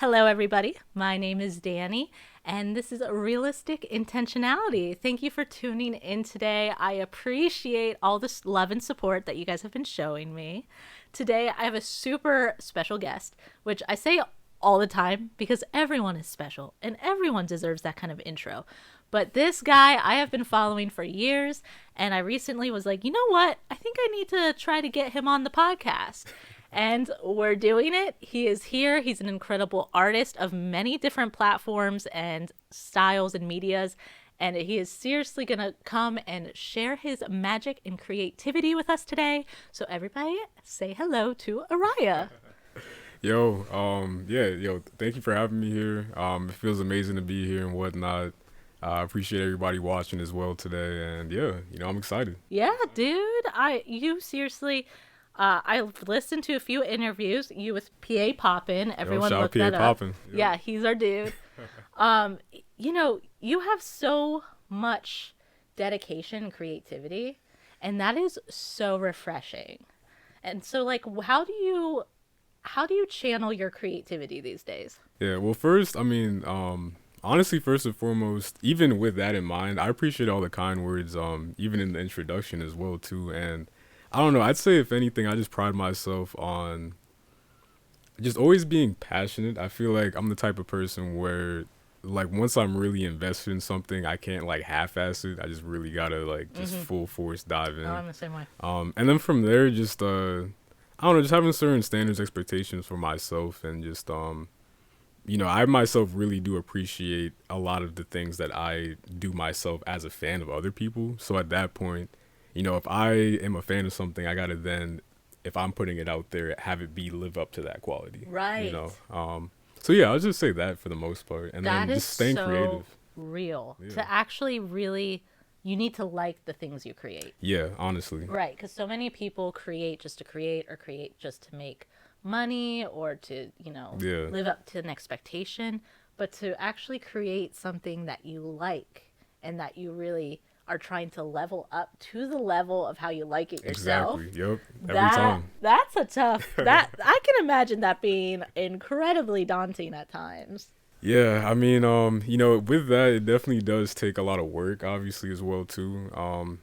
Hello, everybody. My name is Danny, and this is Realistic Intentionality. Thank you for tuning in today. I appreciate all this love and support that you guys have been showing me. Today, I have a super special guest, which I say all the time because everyone is special and everyone deserves that kind of intro. But this guy I have been following for years, and I recently was like, you know what? I think I need to try to get him on the podcast. And we're doing it. He is here. He's an incredible artist of many different platforms and styles and medias. And he is seriously going to come and share his magic and creativity with us today. So everybody say hello to ORYAH. Thank you for having me here. It feels amazing to be here and whatnot. I appreciate everybody watching as well today. And I'm excited. Yeah, dude. You seriously... I've listened to a few interviews. You with PA Poppin'. Everyone shout look PA that Poppin'. up. Yep. Yeah, he's our dude. You have so much dedication and creativity, and that is so refreshing. And so, like, how do you channel your creativity these days? Yeah, well, first, honestly, first and foremost, even with that in mind, I appreciate all the kind words, even in the introduction as well, too. And I don't know, I'd say if anything, I just pride myself on just always being passionate. I feel like I'm the type of person where, like, once I'm really invested in something, I can't, like, half-ass it. I just really gotta, like, just full force dive in. Oh, I'm the same way. And then from there, just, I don't know, just having certain standards, expectations for myself, and just, I myself really do appreciate a lot of the things that I do myself as a fan of other people. So at that point, if I am a fan of something, I gotta then, if I'm putting it out there, have it live up to that quality. Right. So yeah, I'll just say that for the most part, and that then just staying so creative. Real. Yeah. To actually really, you need to like the things you create. Yeah, honestly. Right, because so many people create just to create or create just to make money or to, live up to an expectation. But to actually create something that you like and that you really are trying to level up to the level of how you like it yourself. Exactly. Yep. Every time. That's a tough. I can imagine that being incredibly daunting at times. Yeah, with that, it definitely does take a lot of work, obviously, as well, too.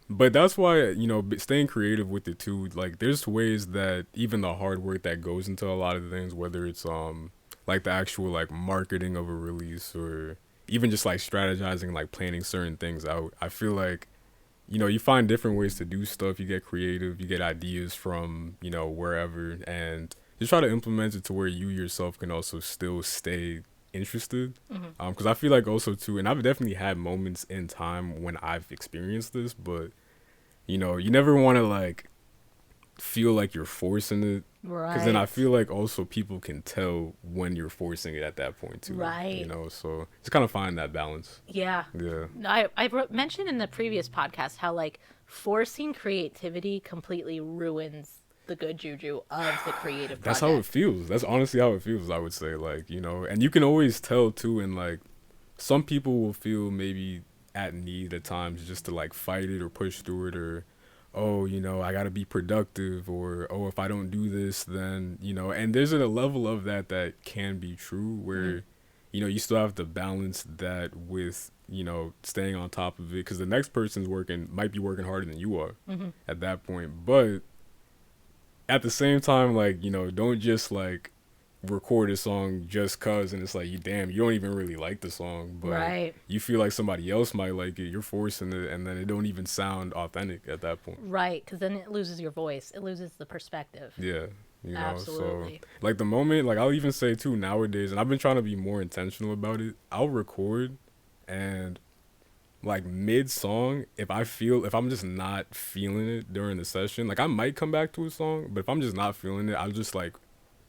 But that's why, staying creative with it, too, like, there's ways that even the hard work that goes into a lot of things, whether it's, like, the actual, like, marketing of a release or even just, like, strategizing, like, planning certain things out, I feel like, you find different ways to do stuff. You get creative, you get ideas from, wherever, and just try to implement it to where you yourself can also still stay interested. Because I feel like also too, and I've definitely had moments in time when I've experienced this, but you never want to like feel like you're forcing it, Right. Because then I feel like also people can tell when you're forcing it at that point too. Right. So just kind of find that balance. Yeah. Yeah. I mentioned in the previous podcast how like forcing creativity completely ruins the good juju of the creative project. That's how it feels. That's honestly how it feels, I would say. Like, and you can always tell too, and like some people will feel maybe at need at times just to like fight it or push through it, or I gotta be productive, or if I don't do this then and there's a level of that can be true where you still have to balance that with staying on top of it, because the next person's might be working harder than you are at that point. But at the same time, like, don't just like record a song just cause, and it's like you don't even really like the song, but Right. you feel like somebody else might like it, you're forcing it, and then it don't even sound authentic at that point. Right, because then it loses your voice. It loses the perspective. Yeah. Absolutely. So like the moment, like I'll even say too nowadays, and I've been trying to be more intentional about it, I'll record and like mid song, if I'm just not feeling it during the session, like I might come back to a song, but if I'm just not feeling it, I'll just like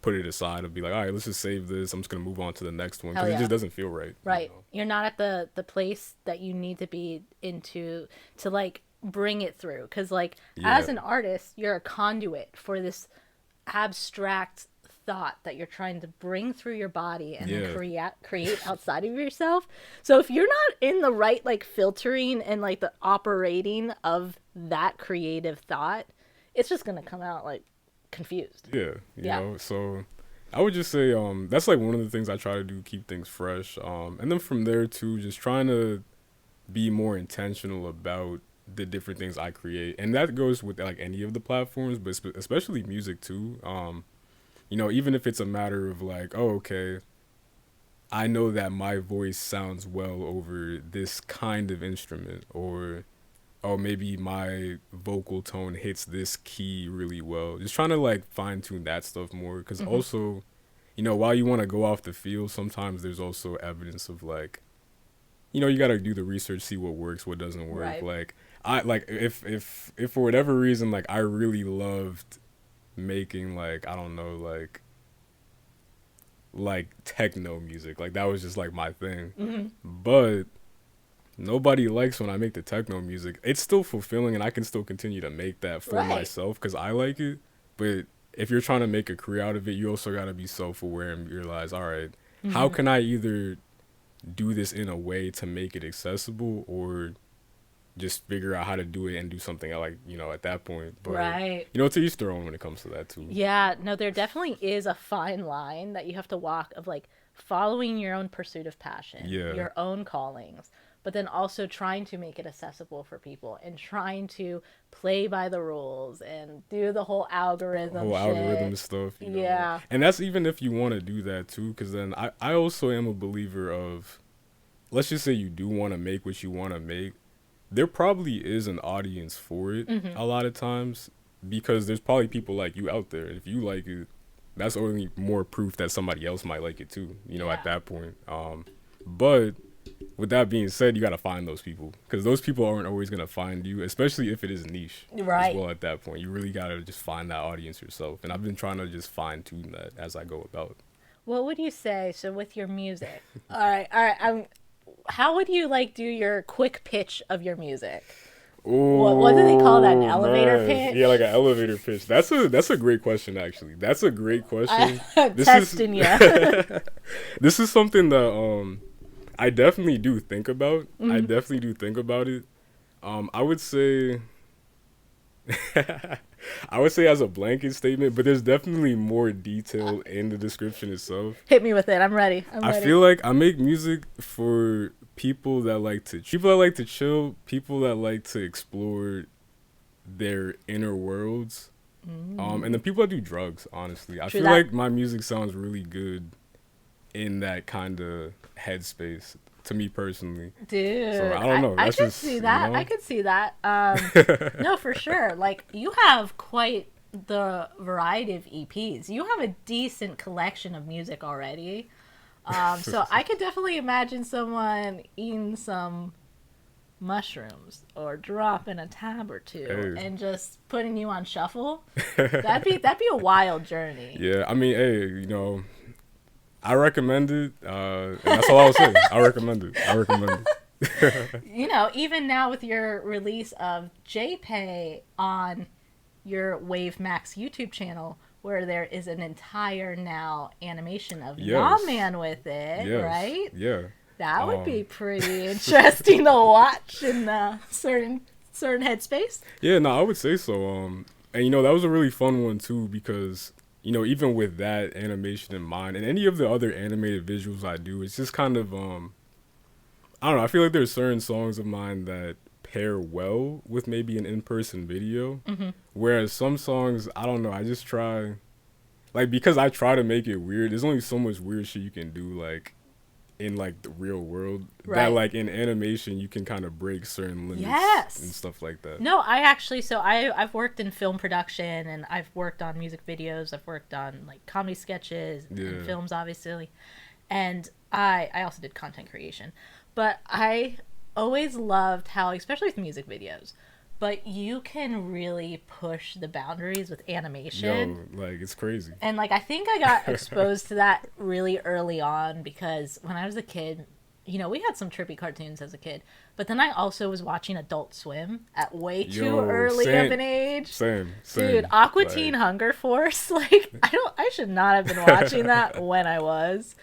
put it aside and be like, all right, let's just save this. I'm just gonna move on to the next one, because Hell yeah. it just doesn't feel right. Right. You're not at the place that you need to be into to like bring it through. Because like as an artist, you're a conduit for this abstract thought that you're trying to bring through your body and then create outside of yourself. So if you're not in the right like filtering and like the operating of that creative thought, it's just gonna come out like confused. Yeah. You know, so I would just say that's like one of the things I try to do, keep things fresh. And then from there too, just trying to be more intentional about the different things I create, and that goes with like any of the platforms, but especially music too. Even if it's a matter of like, oh, okay, I know that my voice sounds well over this kind of instrument, or oh, maybe my vocal tone hits this key really well. Just trying to like fine tune that stuff more, because Hmm. also, while you want to go off the field, sometimes there's also evidence of like, you got to do the research, see what works, what doesn't work. Right. Like I like if for whatever reason like I really loved making like I don't know like techno music, like that was just like my thing. Hmm. But nobody likes when I make the techno music. It's still fulfilling, and I can still continue to make that for Right. myself because I like it. But if you're trying to make a career out of it, you also got to be self-aware and realize, all right, how Hmm. can I either do this in a way to make it accessible, or just figure out how to do it and do something I like, at that point. But Right. to each their own when it comes to that too. Yeah, no, there definitely is a fine line that you have to walk of like following your own pursuit of passion, Yeah, your own callings, but then also trying to make it accessible for people and trying to play by the rules and do the whole algorithm whole algorithm shit. stuff. Yeah. And that's even if you want to do that too, because then I also am a believer of, let's just say you do want to make what you want to make, there probably is an audience for it Hmm. a lot of times, because there's probably people like you out there. If you like it, that's only more proof that somebody else might like it too, at Yeah. that point. But with that being said, you got to find those people, because those people aren't always going to find you, especially if it is niche as Right. well. At that point, you really got to just find that audience yourself. And I've been trying to just fine tune that as I go about. What would you say? So with your music, all right, all right. How would you like do your quick pitch of your music? What do they call that? An Oh elevator man, yeah, like pitch? an elevator pitch. That's a great question actually. That's a great question. I'm This is testing you. this is something that I definitely do think about. I Hmm. definitely do think about it. I would say I would say as a blanket statement, but there's definitely more detail in the description itself. Hit me with it. I'm ready. I'm I ready. feel like I make music for people that like to chill, people that like to explore their inner worlds, and the people that do drugs. Honestly, I True feel that. like my music sounds really good in that kind of headspace to me personally. So Dude, I don't know. I That's could just see that. I could see that. No, for sure. Like you have quite the variety of EPs. You have a decent collection of music already. So I could definitely imagine someone eating some mushrooms or dropping a tab or two Hey. and just putting you on shuffle. That'd be a wild journey. Yeah, I mean, hey, I recommend it, and that's all I'll say. I recommend it. I recommend it. Even now with your release of JPay on your WAV.MAX YouTube channel, where there is an entire now animation of Yes, Gnawman with it, yes, right? yeah. That would be Um, pretty interesting to watch in a certain headspace. yeah, no, I would say so. And that was a really fun one too, because even with that animation in mind, and any of the other animated visuals I do, it's just kind of I don't know. I feel like there's certain songs of mine that pair well with maybe an in-person video, Hmm. whereas some songs, I don't know. I just try, like, because I try to make it weird. There's only so much weird shit you can do, like in like the real world, that Right. like in animation you can kind of break certain limits and Yes. stuff like that. No, I actually I've worked in film production and I've worked on music videos. I've worked on like comedy sketches and Yeah. films obviously. And I also did content creation. But I always loved how, especially with music videos, but you can really push the boundaries with animation. Yo, like it's crazy. And like I think I got exposed to that really early on because when I was a kid, we had some trippy cartoons as a kid, but then I also was watching Adult Swim at way too Yo, early of an age. same. Dude, Aqua Like, Teen Hunger Force, like I should not have been watching that when I was.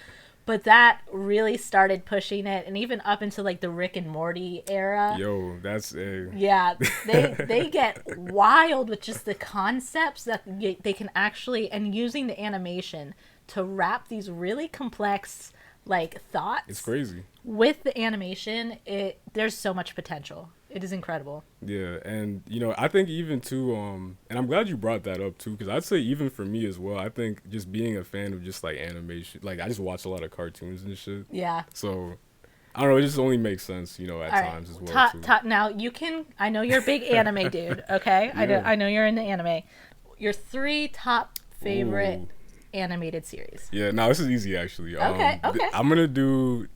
But that really started pushing it, and even up into like the Rick and Morty era. yo, that's a Yeah, they get wild with just the concepts that they can actually, and using the animation to wrap these really complex like It's thoughts crazy. with the animation, there's so much potential. It is incredible. Yeah, and I think even too, and I'm glad you brought that up too, because I'd say even for me as well, I think just being a fan of just like animation, like I just watch a lot of cartoons and shit. Yeah. So I don't know, it just only makes sense, at All right. times as well too. Now you can. I know you're a big anime dude. Okay. Yeah. I know you're into anime. Your three top favorite Ooh. animated series. Yeah, no, this is easy actually. Okay. Okay. I'm gonna do.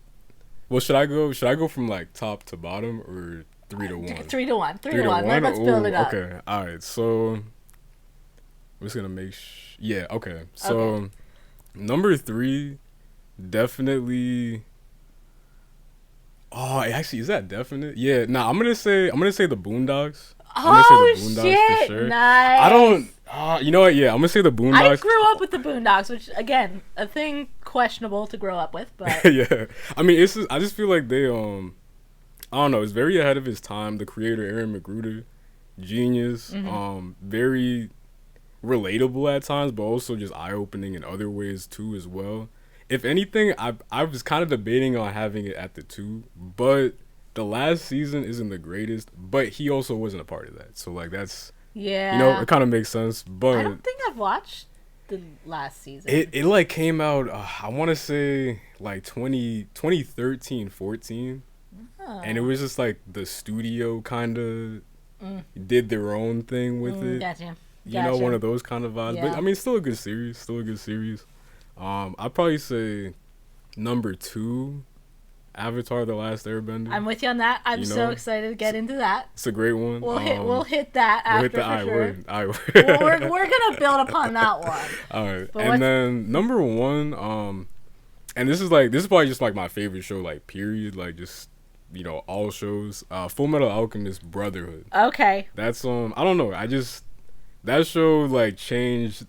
Well, should I go? Should I go from like top to bottom or 3 to 1? 3 to 1. 3 Three to to 1. one. Let's build it Ooh, up. okay. All right. So I'm just gonna make. Yeah. Okay. So Okay. number 3, definitely. Oh, actually, is that definite? Yeah. Nah, I'm gonna say the Boondocks. I'm gonna Oh say the Boondocks shit! for sure. Nice. I don't. You know what? Yeah, I'm gonna say the I Boondocks. grew up with the Boondocks, which again, a thing questionable to grow up with, but Yeah. I mean, it's just, I just feel like they I don't know. It's very ahead of his time. The creator, Aaron McGruder, genius. Very relatable at times, but also just eye opening in other ways too as well. If anything, I was kind of debating on having it at the 2, but the last season isn't the greatest. But he also wasn't a part of that, so like that's yeah. it kind of makes sense. I But don't think I've watched the last season. it like came out. I want to say like 2013, 14. Oh. And it was just like the studio kind of did their own thing with it. Gotcha. One of those kind of vibes. Yeah. But I mean, still a good series. Still a good series. I'd probably say number 2, Avatar: The Last Airbender. I'm with you on that. I'm so excited to get into that. It's a great one. We'll hit that we'll after hit the for I sure. word. I word. We're gonna build upon that one. All right, But and then number 1, and this is probably just like my favorite show, like period, like just all shows. Full Metal Alchemist Brotherhood. Okay. That's I don't know. That show like changed.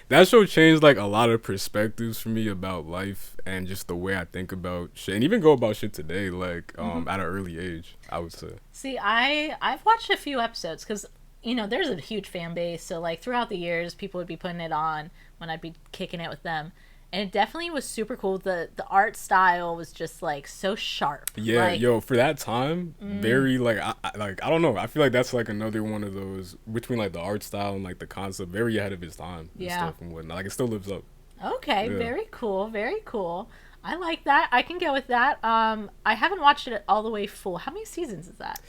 That show changed like a lot of perspectives for me about life and just the way I think about shit, and even go about shit today. Like at an early age, I would say. See, I've watched a few episodes because there's a huge fan base. So like throughout the years, people would be putting it on when I'd be kicking it with them, and it definitely was super cool. The art style was just like so sharp. Yeah, like, yo, for that time, very like I don't know. I feel like that's like another one of those between like the art style and like the concept, very ahead of its time. And Yeah. stuff and whatnot. Like it still lives up. Okay, Yeah. very cool, very cool. I like that. I can go with that. I haven't watched it all the way full. How many seasons is that?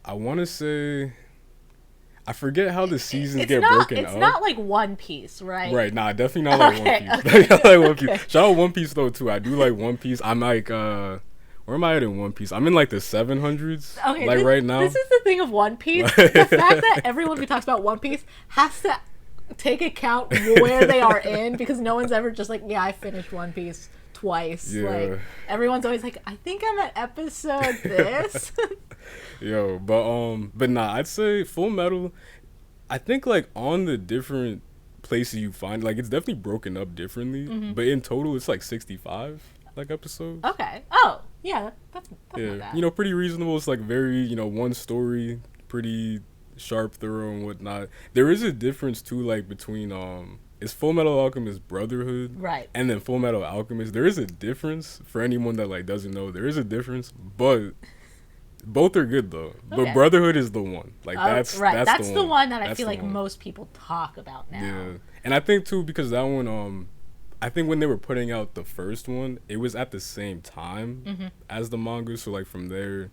I want to say, I forget how the seasons It's get not. broken It's up. not like One Piece, right? Right, nah, definitely not like Okay, One Piece. okay, Not like One okay. Piece. Shout out One Piece though too. I do like One Piece. I'm like where am I at in One Piece? I'm in like the 700s. Okay, like right now. This is the thing of One Piece. The fact that everyone who talks about One Piece has to take account where they are in, because no one's ever just like, yeah, I finished One Piece twice. Yeah. Like everyone's always like, I think I'm at episode this. Yo, but nah, I'd say Full Metal. I think like on the different places you find, like it's definitely broken up differently, but in total it's like 65 like episodes. Okay. Oh, yeah. That's not Yeah, bad. pretty reasonable. It's like very, one story, pretty sharp, thorough, and whatnot. There is a difference too, like between it's Full Metal Alchemist Brotherhood, Right. and then Full Metal Alchemist. There is a difference for anyone that like doesn't know. There is a difference, but both are good though. But Okay. Brotherhood is the one. Like Oh, that's right. That's the one that I That's feel the like one. most people talk about now. Yeah, and I think too because that one I think when they were putting out the first one, it was at the same time as the manga. So like from there,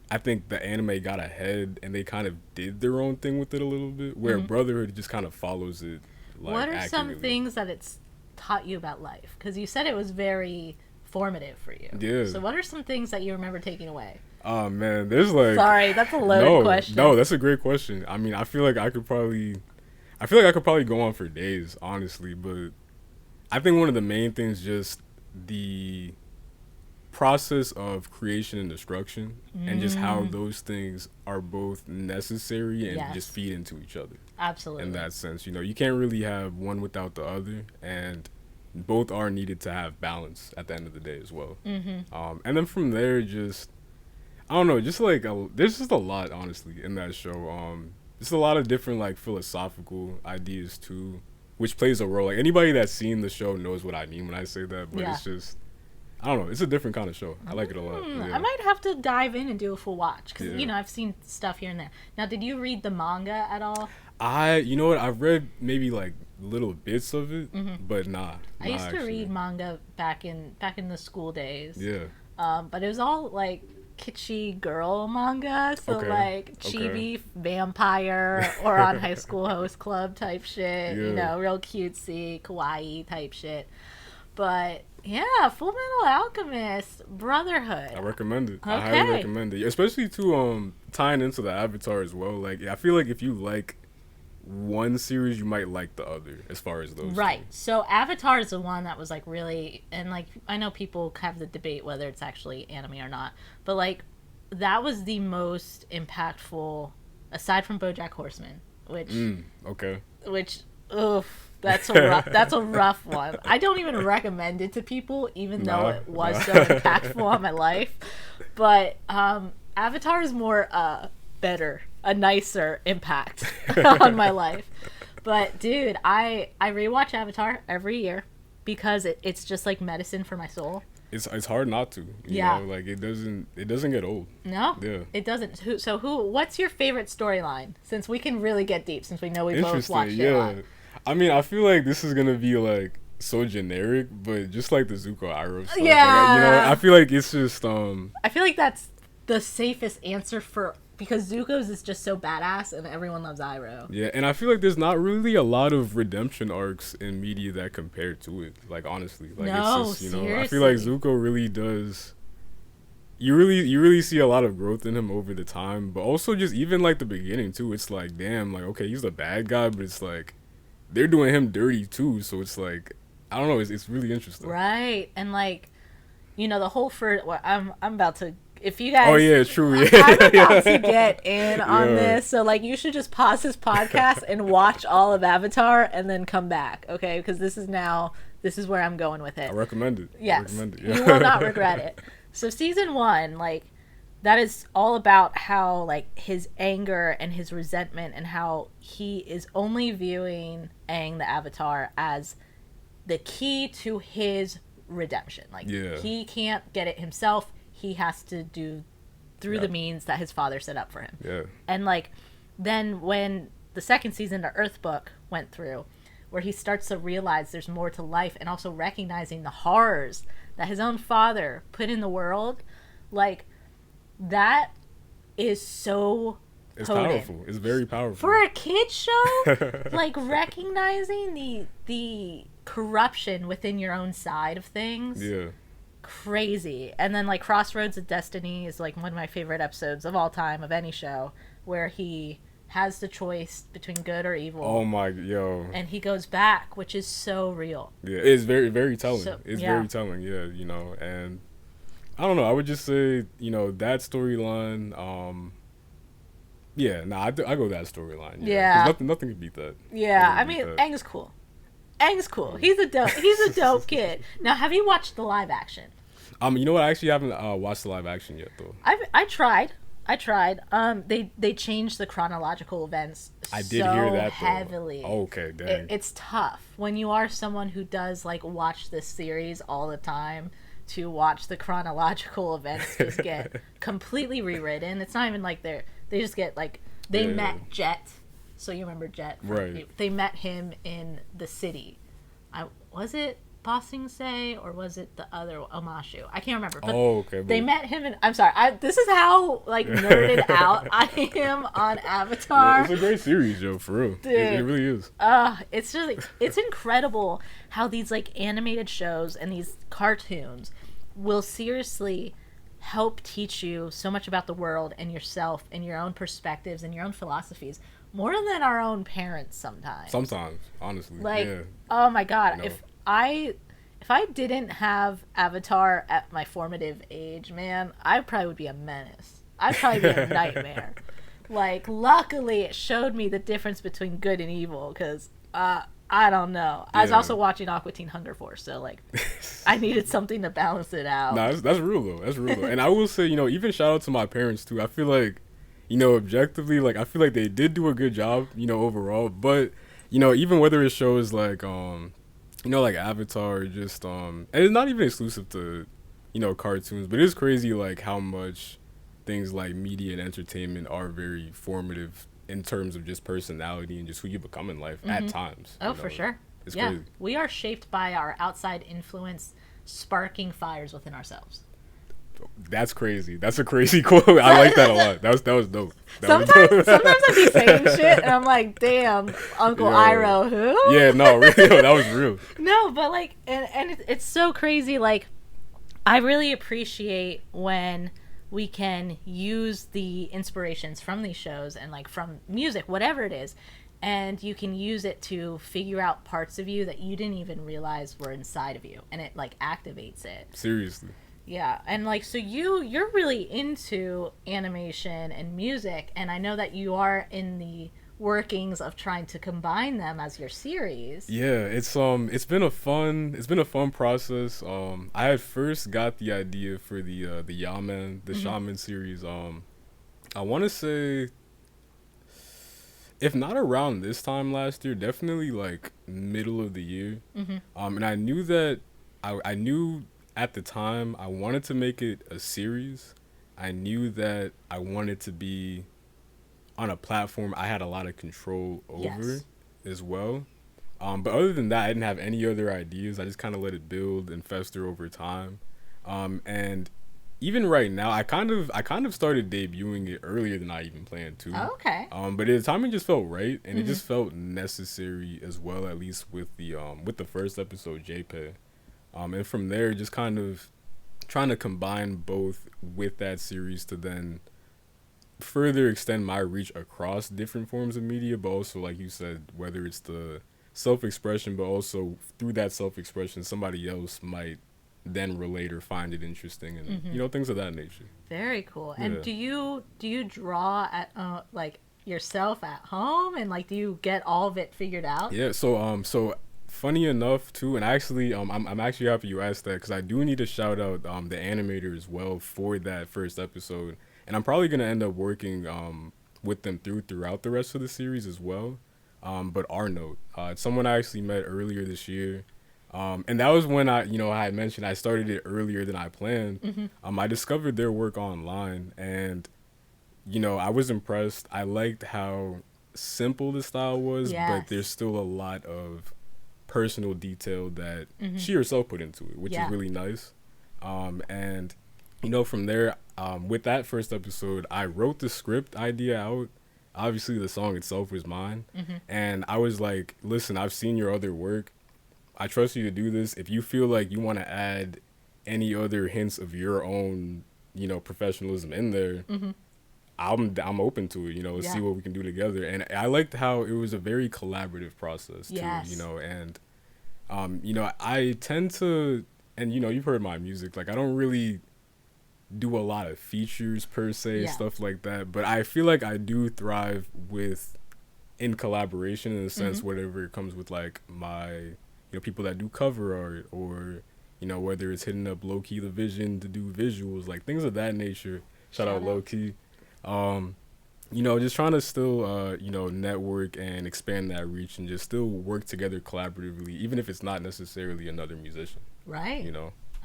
I think the anime got ahead and they kind of did their own thing with it a little bit. Where Brotherhood just kind of follows it. Like, What are some accurately. things that it's taught you about life? Because you said it was very formative for you. Yeah. So what are some things that you remember taking away? Oh man, there's like Sorry, that's a loaded question. No, that's a great question. I mean, I feel like I could probably go on for days, honestly. But I think one of the main things just the process of creation and destruction, and just how those things are both necessary and Yes. just feed into each other. Absolutely. In that sense, you can't really have one without the other, and both are needed to have balance at the end of the day as well. And then from there, just I don't know, just like there's just a lot honestly in that show. Just a lot of different like philosophical ideas too. which plays a role. Like anybody that's seen the show knows what I mean when I say that, but it's just I don't know. It's a different kind of show. I like it a lot. Yeah. I might have to dive in and do a full watch because I've seen stuff here and there. Now, did you read the manga at all? You know what? I've read maybe like little bits of it, but nah. I used to read manga back in the school days. Yeah. But it was all like kitschy girl manga, so like chibi vampire or on High School Host Club type shit. You know, real cutesy, kawaii type shit. But yeah, Full Metal Alchemist Brotherhood. I recommend it. I highly recommend it, especially to tying into the Avatar as well. Like I feel like if you like one series, you might like the other as far as those right two. So Avatar is the one that was like really, and like I know people have the debate whether it's actually anime or not, but like that was the most impactful aside from BoJack Horseman, which that's a rough one. I don't even recommend it to people, even though it was so impactful on my life. But Avatar is more better, a nicer impact on my life. But dude, I rewatch Avatar every year because it's just like medicine for my soul. It's hard not to. You know? Like it doesn't get old. No, it doesn't. What's your favorite storyline? Since we can really get deep, since we know we both watched it a lot. I mean, I feel like this is gonna be like so generic, but just like the Zuko Iroh stuff. Yeah. Like, I feel like it's just I feel like that's the safest answer because Zuko's is just so badass and everyone loves Iroh. Yeah, and I feel like there's not really a lot of redemption arcs in media that compare to it. Like honestly, like it's just, seriously. I feel like Zuko really does. You really see a lot of growth in him over the time, but also just even like the beginning too. It's like damn, like okay, he's a bad guy, but it's like they're doing him dirty too. So it's like I don't know. It's really interesting, right? And like the whole I'm about to. If you guys, oh yeah, true. Yeah, I'm about to get in on this, so like you should just pause this podcast and watch all of Avatar and then come back, okay? Because this is where I'm going with it. I recommend it. Yes, you will not regret it. So season 1, like that is all about how like his anger and his resentment and how he is only viewing Aang the Avatar as the key to his redemption. Like he can't get it himself. He has to do through the means that his father set up for him. Yeah. And like then when the second season, the Earth book went through, where he starts to realize there's more to life and also recognizing the horrors that his own father put in the world, like that is so potent. Powerful. It's very powerful. For a kid's show, like recognizing the corruption within your own side of things. Yeah. Crazy. And then like Crossroads of Destiny is like one of my favorite episodes of all time of any show, where he has the choice between good or evil. Oh my, yo. And he goes back, which is so real. Yeah, it's very, very telling. Very telling, yeah, and I don't know, I would just say, that storyline, I go that storyline. Yeah. 'Cause nothing can beat that. Yeah, I mean, Aang's cool. Aang's cool. He's a dope kid. Now, have you watched the live action? You know what? I actually haven't watched the live action yet, though. I tried. They changed the chronological events. I did hear that though. Heavily. Oh, okay, dang. It's tough when you are someone who does like watch this series all the time. To watch the chronological events just get completely rewritten. It's not even like they just get like they met Jet. So you remember Jet? Right. They met him in the city. Was it Ba Sing Se or was it the other Omashu? I can't remember. But okay. They met him in. I'm sorry. This is how like nerded out I am on Avatar. Yeah, it's a great series, Joe. For real, dude, it really is. It's just like, it's incredible how these like animated shows and these cartoons will seriously help teach you so much about the world and yourself and your own perspectives and your own philosophies. More than our own parents sometimes. Sometimes, honestly. Like, yeah. Oh my God. If I didn't have Avatar at my formative age, man, I probably would be a menace. I'd probably be a nightmare. Like, luckily it showed me the difference between good and evil, because, I don't know. I was also watching Aqua Teen Hunger Force, so, like, I needed something to balance it out. Nah, that's real, though. That's real, though. And I will say, even shout out to my parents, too. I feel like, objectively, like, I feel like they did do a good job, overall. But, even whether it shows like like Avatar, or just and it's not even exclusive to cartoons, but it's crazy like how much things like media and entertainment are very formative in terms of just personality and just who you become in life at times. Oh, for sure. It's Yeah, crazy. we are shaped by our outside influence, sparking fires within ourselves. That's crazy. That's a crazy quote. I like that a lot. That was dope. Sometimes I be saying shit and I'm like, damn, Uncle Yeah. Iroh, who? Yeah, no, really, that was real. No, but like, and it's so crazy. Like, I really appreciate when we can use the inspirations from these shows and like from music, whatever it is, and you can use it to figure out parts of you that you didn't even realize were inside of you, and it like activates it. Seriously. Yeah, and like, so you're really into animation and music, and I know that you are in the workings of trying to combine them as your series. Yeah, it's been a fun process. I had first got the idea for the Yaman, the Shaman series. I want to say, if not around this time last year, definitely like middle of the year. And I knew that I knew at the time I wanted to make it a series. I knew that I wanted to be on a platform I had a lot of control over as well. But other than that, I didn't have any other ideas. I just kind of let it build and fester over time. And even right now, I kind of started debuting it earlier than I even planned to. Oh, okay. But the timing just felt right, and it just felt necessary as well. At least with the first episode, JPEG. And from there, just kind of trying to combine both with that series to then further extend my reach across different forms of media, but also, like you said, whether it's the self-expression, but also through that self-expression, somebody else might then relate or find it interesting, and things of that nature. Very cool. Yeah. And do you draw at like yourself at home, and like do you get all of it figured out? Yeah. So funny enough too, and actually, I'm actually happy you asked that, because I do need to shout out the animator as well for that first episode, and I'm probably gonna end up working with them throughout the rest of the series as well. But Arnold, it's someone I actually met earlier this year. And that was when I had mentioned I started it earlier than I planned. I discovered their work online, and I was impressed. I liked how simple the style was, but there's still a lot of personal detail that she herself put into it, which is really nice. And from there, with that first episode, I wrote the script idea out. Obviously, the song itself was mine, and I was like, "Listen, I've seen your other work. I trust you to do this. If you feel like you want to add any other hints of your own, professionalism in there, I'm open to it. Let's see what we can do together." And I liked how it was a very collaborative process too. And I tend to, and you've heard my music. Like, I don't really do a lot of features per se, stuff like that. But I feel like I do thrive in collaboration, in a sense, whatever it comes with, like my people that do cover art, or whether it's hitting up low key the vision to do visuals, like things of that nature. Shout out low key. Just trying to still network and expand that reach, and just still work together collaboratively, even if it's not necessarily another musician. Right.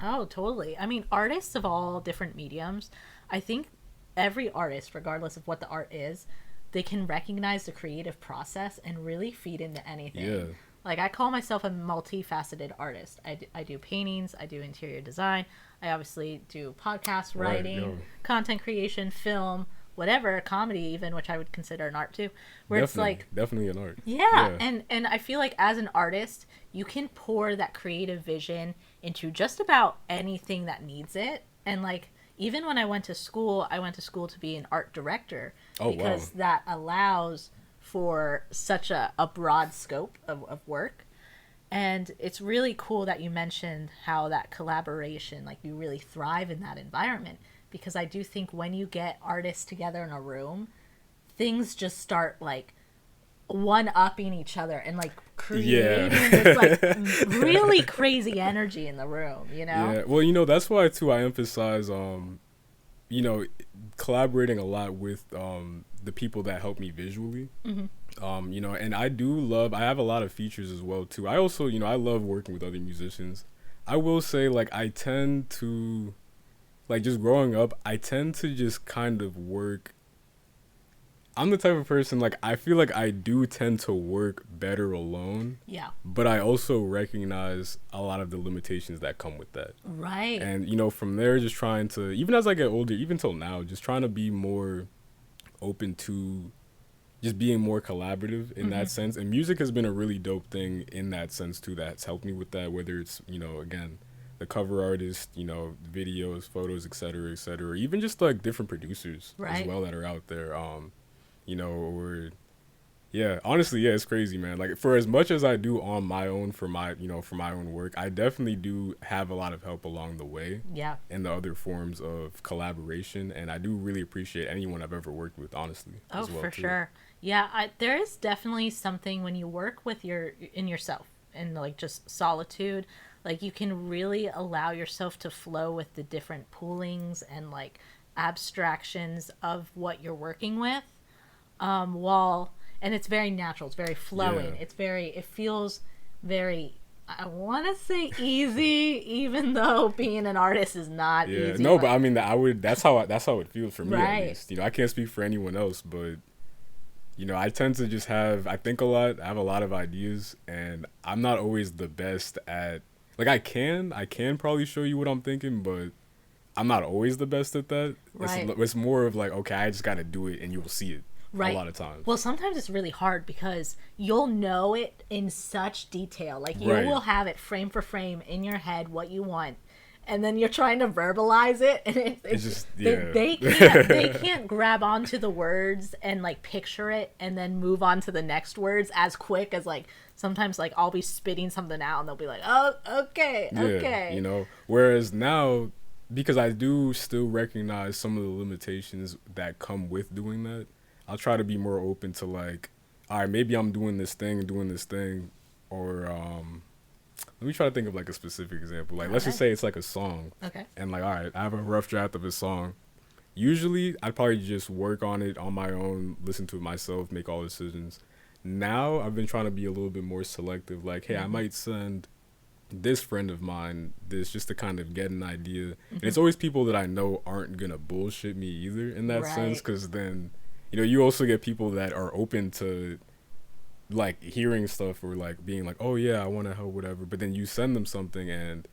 Oh, totally. I mean, artists of all different mediums, I think every artist, regardless of what the art is, they can recognize the creative process and really feed into anything. Yeah. Like, I call myself a multifaceted artist. I do paintings, I do interior design, I obviously do podcast writing, content creation, film, whatever, comedy even, which I would consider an art too. Where it's like definitely an art. Yeah. And I feel like as an artist, you can pour that creative vision into just about anything that needs it. And like, even when I went to school to be an art director, because that allows for such a broad scope of work. And it's really cool that you mentioned how that collaboration, like, you really thrive in that environment, because I do think when you get artists together in a room, things just start like one-upping each other and like creating this like really crazy energy in the room, Yeah, well, that's why too I emphasize collaborating a lot with the people that help me visually, And I have a lot of features as well too. I also, I love working with other musicians. I will say, like, I tend to, like, just growing up, I tend to just kind of work. I'm the type of person, like, I feel like I do tend to work better alone, Yeah. but I also recognize a lot of the limitations that come with that. Right. And, from there, just trying to, even as I get older, even till now, just trying to be more open to just being more collaborative in that sense. And music has been a really dope thing in that sense too, that's helped me with that, whether it's, again, the cover artist, videos, photos, etc., even just like different producers as Right. well that are out there. Or yeah, honestly, yeah, it's crazy, man. Like, for as much as I do on my own for my own work, I definitely do have a lot of help along the way Yeah. in the other forms of collaboration, and I do really appreciate anyone I've ever worked with, honestly, Oh, as well for too. sure. Yeah, there is definitely something when you work with in yourself and like just solitude, like you can really allow yourself to flow with the different poolings and like abstractions of what you're working with. While and it's very natural, it's very flowing. Yeah. It feels very, I want to say easy, even though being an artist is not Yeah, easy. no, but I mean, that's how it feels for me, at Right. least. I can't speak for anyone else, but I tend to just I think a lot, I have a lot of ideas, and I'm not always the best at, like, I can probably show you what I'm thinking, but I'm not always the best at that. Right. It's more of like, okay, I just got to do it, and you will see it a Right. lot of times. Well, sometimes it's really hard because you'll know it in such detail. Like you Right. will have it frame for frame in your head what you want, and then you're trying to verbalize it, and It's just, yeah. they can't grab onto the words and like picture it and then move on to the next words as quick as like sometimes like I'll be spitting something out and they'll be like, oh, okay, Yeah, okay. Whereas now, because I do still recognize some of the limitations that come with doing that, I'll try to be more open to, like, all right, maybe I'm doing this thing, or let me try to think of like a specific example. Like, let's just Okay. say it's like a song, Okay. and like, all right, I have a rough draft of a song. Usually, I'd probably just work on it on my own, listen to it myself, make all decisions. Now, I've been trying to be a little bit more selective. Like, hey, I might send this friend of mine this just to kind of get an idea. And it's always people that I know aren't gonna bullshit me either in that sense, Right. because then you also get people that are open to, like, hearing stuff or like being like, oh yeah, I want to help, whatever, but then you send them something, and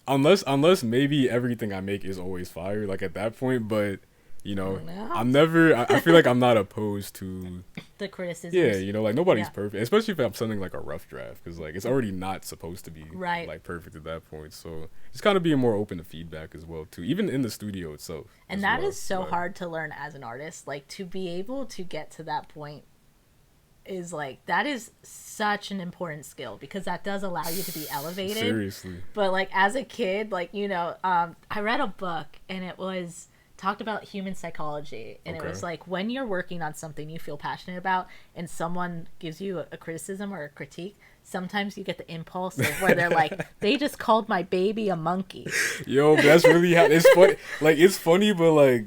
unless maybe everything I make is always fire, like, at that point, but No. I'm never, I feel like I'm not opposed to, The criticisms. yeah, like, nobody's Yeah. perfect, especially if I'm sending like a rough draft, because like it's already not supposed to be Right. like perfect at that point. So just kind of being more open to feedback as well too, even in the studio itself. And as that well. is so But, hard to learn as an artist. Like to be able to get to that point is like that is such an important skill because that does allow you to be elevated. seriously. But like as a kid, like I read a book and it was talked about human psychology, and it Okay. was like when you're working on something you feel passionate about and someone gives you a criticism or a critique, sometimes you get the impulse of where they're like, they just called my baby a monkey. Yo, but that's really how it's funny. Like, it's funny, but like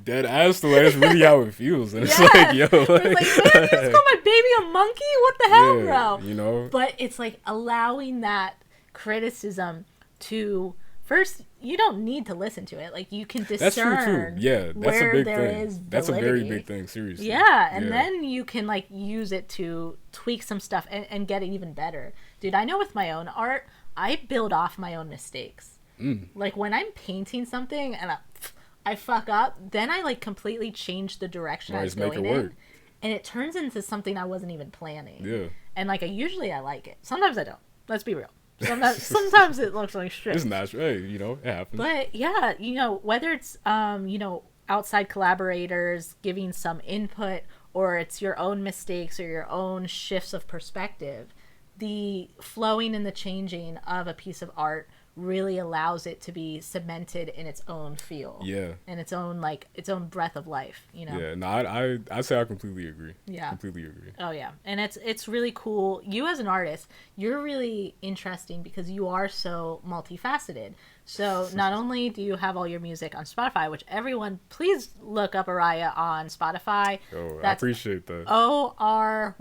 dead ass though. That's really how it feels, and it's Yeah. like, yo, It's like, man, you just called my baby a monkey? What the hell, yeah, bro? But it's like allowing that criticism to first, you don't need to listen to it. Like you can That's true too. discern Yeah, that's where a big there thing. is That's a very validity. big thing. Seriously. Yeah, and then you can like use it to tweak some stuff and get it even better. Dude, I know with my own art, I build off my own mistakes. Like when I'm painting something and I fuck up, then I like completely change the direction I was Just make going it in. work. And it turns into something I wasn't even planning. Yeah, And like usually I like it. Sometimes I don't. Let's be real. Sometimes it looks like shit. it's natural. Hey, it happens. But yeah, whether it's outside collaborators giving some input or it's your own mistakes or your own shifts of perspective, the flowing and the changing of a piece of art really allows it to be cemented in its own feel. Yeah. And its own, like, its own breath of life, you know? Yeah. No, I say I completely agree. Yeah. Completely agree. Oh yeah, and it's really cool. You as an artist, you're really interesting because you are so multifaceted. So not only do you have all your music on Spotify, which everyone please look up ORYAH on Spotify. Oh, I That's appreciate that. ORYAH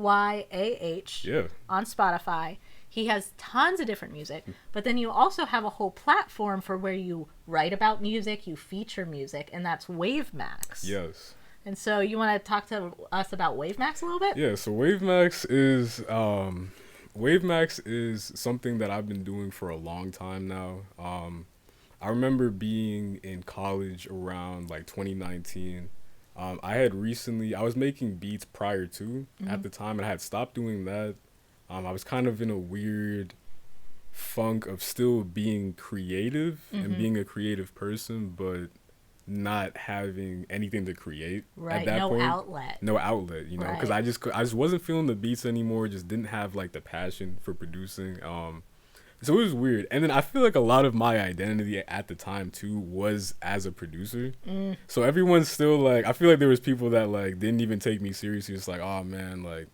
Yeah. on Spotify. He has tons of different music, but then you also have a whole platform for where you write about music, you feature music, and that's WAV.MAX. Yes. And so you want to talk to us about WAV.MAX a little bit? Yeah, so WAV.MAX is something that I've been doing for a long time now. I remember being in college around like 2019. I was making beats prior to at the time, and I had stopped doing that. I was kind of in a weird funk of still being creative and being a creative person, but not having anything to create Right, at that no point. outlet. No outlet, you know, because Right. I just wasn't feeling the beats anymore. Just didn't have like the passion for producing. So it was weird. And then I feel like a lot of my identity at the time too was as a producer. So everyone's still like, I feel like there was people that like didn't even take me seriously. It's like, oh man, like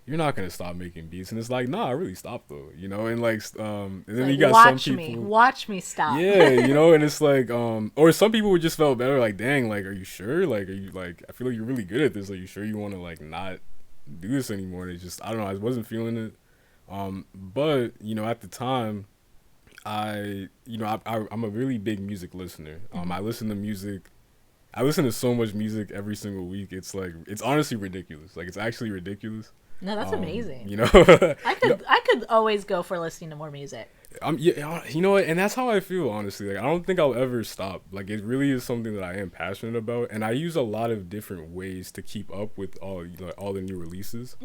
you're not gonna stop making beats, and it's like, nah, I really stopped though, you know. And like, and then Like, you got watch some me, people, watch me stop. yeah, you know, and it's like, or some people would just felt better, like, dang, like, are you sure? Like, are you like, I feel like you're really good at this. Are you sure you want to like not do this anymore? And it's just, I don't know, I wasn't feeling it. But you know, at the time, I'm a really big music listener. I listen to music. I listen to so much music every single week. It's like, it's honestly ridiculous. Like, it's actually ridiculous. No, that's amazing. You know, I could always go for listening to more music. yeah, you know what, and that's how I feel, honestly. Like, I don't think I'll ever stop. Like, it really is something that I am passionate about, and I use a lot of different ways to keep up with all the new releases.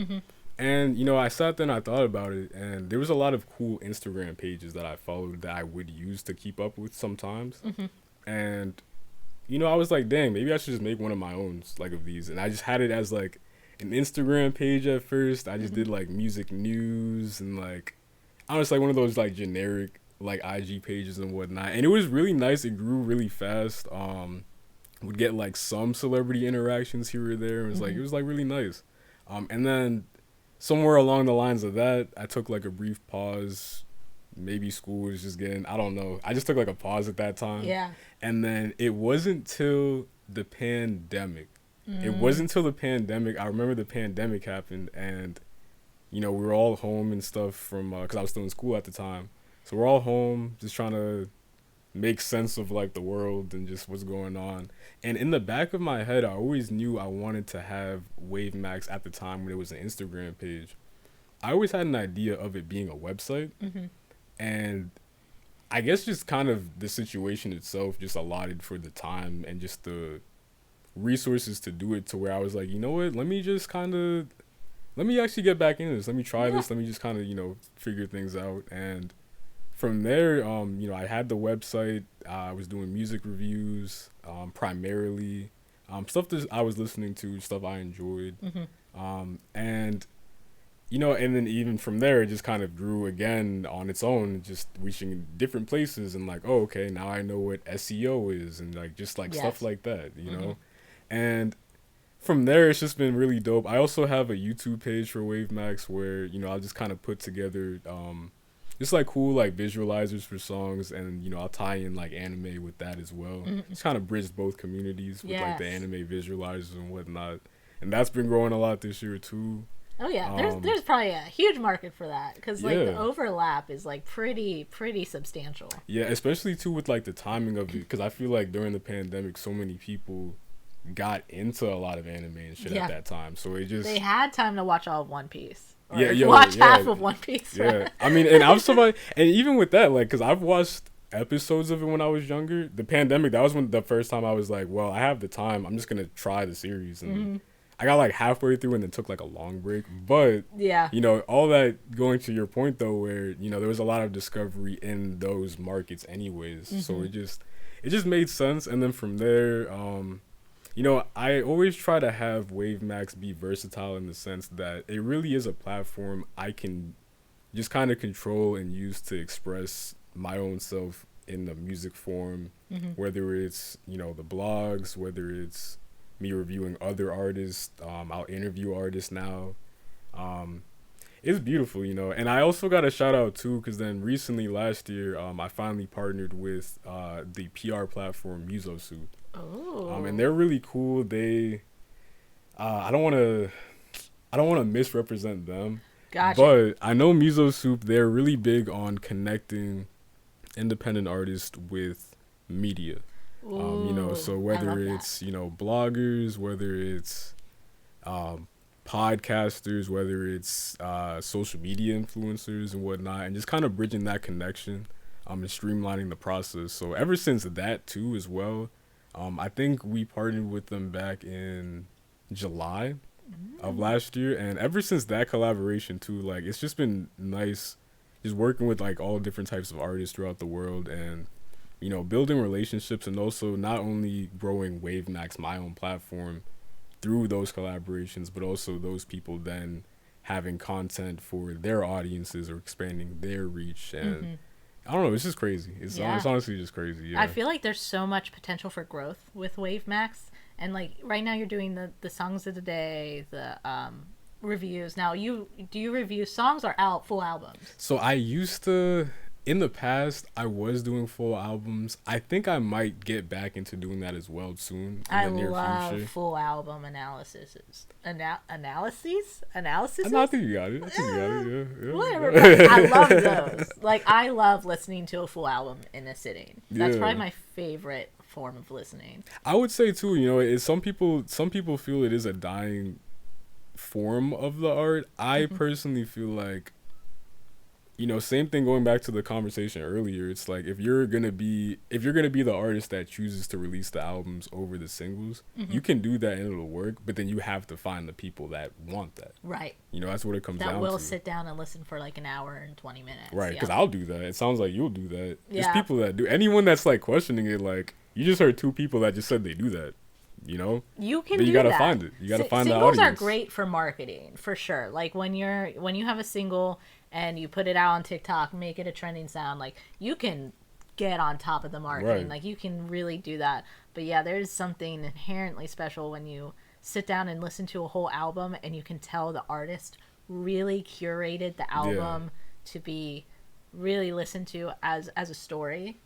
And you know, I sat there and I thought about it, and there was a lot of cool Instagram pages that I followed that I would use to keep up with sometimes. And you know, I was like, dang, maybe I should just make one of my own, like, of these. And I just had it as like an Instagram page at first. I just did like music news and like, honestly, like one of those like generic like IG pages and whatnot. And it was really nice. It grew really fast. Would get like some celebrity interactions here or there. It was like really nice. And then somewhere along the lines of that, I took like a brief pause. Maybe school was just getting, I don't know. I just took like a pause at that time. Yeah. And then it wasn't till the pandemic. It wasn't till the pandemic. I remember the pandemic happened, and you know, we were all home and stuff from because I was still in school at the time. So we're all home, just trying to make sense of like the world and just what's going on. And in the back of my head, I always knew I wanted to have WAV.MAX at the time when it was an Instagram page. I always had an idea of it being a website, and I guess just kind of the situation itself just allotted for the time and just the resources to do it, to where I was like, you know what, let me actually get back into this. Let me try this. Let me just kind of, you know, figure things out. And from there, you know, I had the website. I was doing music reviews, primarily, stuff that I was listening to, stuff I enjoyed. And, you know, and then even from there, it just kind of grew again on its own, just reaching different places and like, oh, okay, now I know what SEO is, and like, just like stuff like that, you know? And from there, it's just been really dope. I also have a YouTube page for WAV.MAX where, you know, I'll just kind of put together just like cool like visualizers for songs, and you know, I'll tie in like anime with that as well. It's kind of bridged both communities with like the anime visualizers and whatnot, and that's been growing a lot this year too. Oh yeah, there's probably a huge market for that, because like the overlap is like pretty substantial. Yeah, especially too with like the timing of it, because I feel like during the pandemic, so many people got into a lot of anime and shit at that time, so they had time to watch all of One Piece. Or watch half of One Piece. Yeah, I mean, and I'm somebody, and even with that, like, because I've watched episodes of it when I was younger. The pandemic, that was when the first time I was like, well, I have the time, I'm just gonna try the series. And I got like halfway through and then took like a long break. But you know, all that, going to your point though, where you know there was a lot of discovery in those markets anyways, so it just made sense. And then from there, you know, I always try to have WAV.MAX be versatile in the sense that it really is a platform I can just kind of control and use to express my own self in the music form, whether it's, the blogs, whether it's me reviewing other artists. I'll interview artists now. It's beautiful, And I also got a shout out too, because then recently last year, I finally partnered with the PR platform MusoSoup. Oh. And they're really cool. They, I don't want to misrepresent them. Gotcha. But I know MusoSoup, they're really big on connecting independent artists with media. So whether it's, bloggers, whether it's podcasters, whether it's social media influencers and whatnot, and just kind of bridging that connection and streamlining the process. So ever since that too as well, I think we partnered with them back in July of last year, and ever since that collaboration too, like, it's just been nice just working with like all different types of artists throughout the world, and building relationships, and also not only growing WAV.MAX, my own platform, through those collaborations, but also those people then having content for their audiences or expanding their reach. And I don't know, it's just crazy. It's honestly just crazy. Yeah. I feel like there's so much potential for growth with WAV.MAX. And like right now you're doing the songs of the day, the reviews. Now do you review songs or full albums? So I used to, in the past, I was doing full albums. I think I might get back into doing that as well soon in the near love future. Full album analyses. Analyses? I think you got it. Yeah. Whatever. I love those. Like, I love listening to a full album in a sitting. That's probably my favorite form of listening. I would say too, it's some people feel it is a dying form of the art. I personally feel like, same thing, going back to the conversation earlier, it's like if you're gonna be the artist that chooses to release the albums over the singles, you can do that and it'll work, but then you have to find the people that want that. Right. That's what it comes down to. That will sit down and listen for like an hour and 20 minutes. Right, because I'll do that. It sounds like you'll do that. Yeah. There's people that do. Anyone that's like questioning it, like, you just heard two people that just said they do that. You can but you do gotta that. Find it. You gotta find the audience. Singles are great for marketing, for sure. Like when you have a single and you put it out on TikTok, make it a trending sound, like you can get on top of the marketing. Right. Like you can really do that. But yeah, there's something inherently special when you sit down and listen to a whole album and you can tell the artist really curated the album to be really listened to as a story.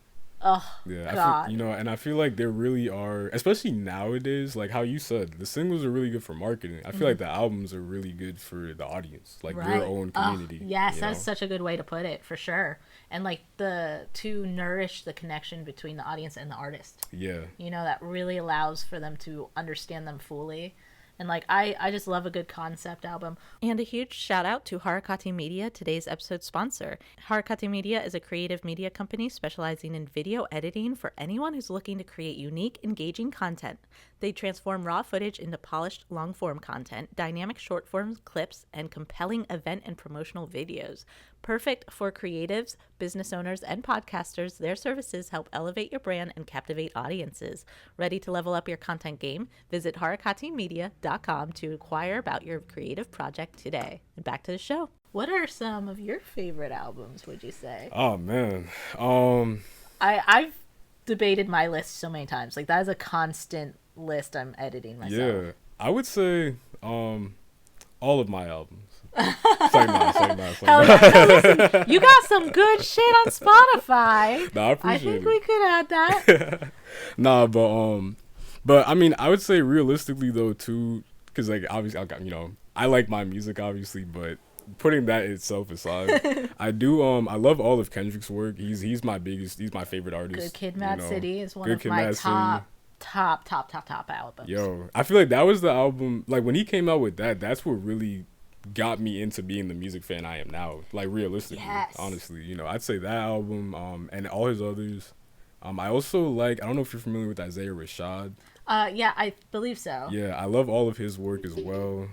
Oh, yeah, God. And I feel like there really are, especially nowadays, like how you said, the singles are really good for marketing. I feel like the albums are really good for the audience, like your own community. Yes, that's such a good way to put it, for sure. And like to nourish the connection between the audience and the artist. Yeah. That really allows for them to understand them fully. And like I just love a good concept album. And a huge shout out to Harakati Media, today's episode sponsor. Harakati Media is a creative media company specializing in video editing for anyone who's looking to create unique, engaging content. They transform raw footage into polished long-form content, dynamic short-form clips, and compelling event and promotional videos. Perfect for creatives, business owners, and podcasters, their services help elevate your brand and captivate audiences. Ready to level up your content game? Visit harakatimedia.com to inquire about your creative project today. And back to the show. What are some of your favorite albums, would you say? Oh, man. I've debated my list so many times. Like, that is a constant list I'm editing myself. Yeah. I would say all of my albums. Say no. Hell yeah. No, listen, you got some good shit on Spotify. Nah, I appreciate it. I think we could add that. Nah, but I mean, I would say realistically though too, because like obviously I like my music obviously, but putting that itself aside, I love all of Kendrick's work. He's my favorite artist. Good Kid, Mad City is one of my top albums. Yo, I feel like that was the album, like when he came out with that's what really got me into being the music fan I am now. Like realistically, honestly, I'd say that album, and all his others. I also like, I don't know if you're familiar with Isaiah Rashad. Yeah, I believe so. Yeah, I love all of his work as well.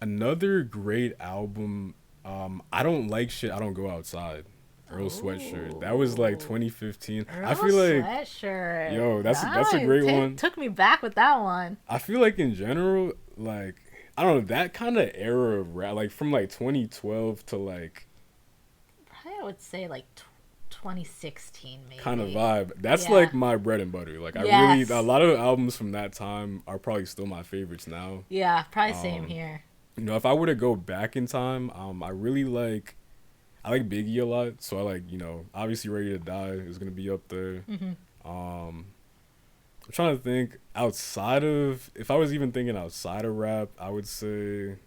Another great album, I Don't Like Shit, I Don't Go Outside. Earl Sweatshirt. That was like 2015. I feel like Sweatshirt. Yo, that's a great one. Took me back with that one. I feel like in general, like I don't know, that kind of era of rap, like from like 2012 to like I would say like 2016 maybe. kind of vibe. That's Yeah. like my bread and butter. Like I Yes. really, a lot of albums from that time are probably still my favorites now. Yeah, probably same here. You know, if I were to go back in time, I like Biggie a lot. So I like, obviously Ready to Die is gonna be up there. I'm trying to think outside of, if I was even thinking outside of rap, I would say,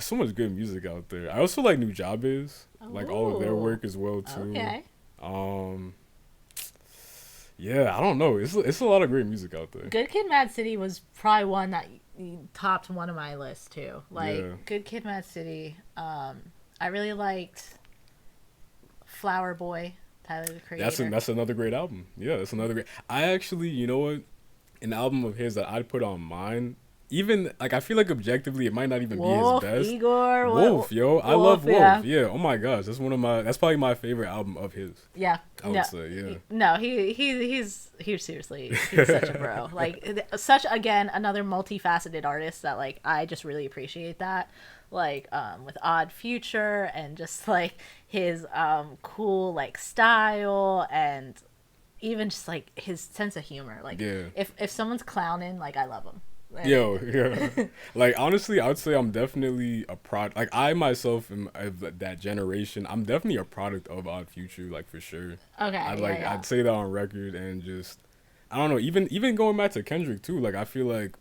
so much good music out there. I also like New Jabez, like all of their Ooh. work as well too. Okay. Um, yeah, I don't know. It's a lot of great music out there. Good Kid, Mad City was probably one that topped one of my lists too. Like Yeah. Good Kid, Mad City. I really liked Flower Boy, Tyler the Creator. That's another great album. Yeah, that's another great. I actually, you know what, an album of his that I'd put on mine. Even like I feel like objectively, it might not even Wolf, be his best. Igor, Wolf, yo, I Wolf, love Wolf. yeah. Yeah. Oh my gosh, that's probably my favorite album of his. Yeah. I would say, yeah. No, he's seriously, he's such a bro. Like such, again, another multifaceted artist that like I just really appreciate that. Like with Odd Future and just like his cool like style and even just like his sense of humor. Like Yeah. if someone's clowning, like I love him. And- Yo, yeah. Like honestly, I would say I'm definitely a product. Like I myself am of that generation. I'm definitely a product of Odd Future, like for sure. Okay. I'd say that on record, and just I don't know. Even going back to Kendrick too. Like I feel like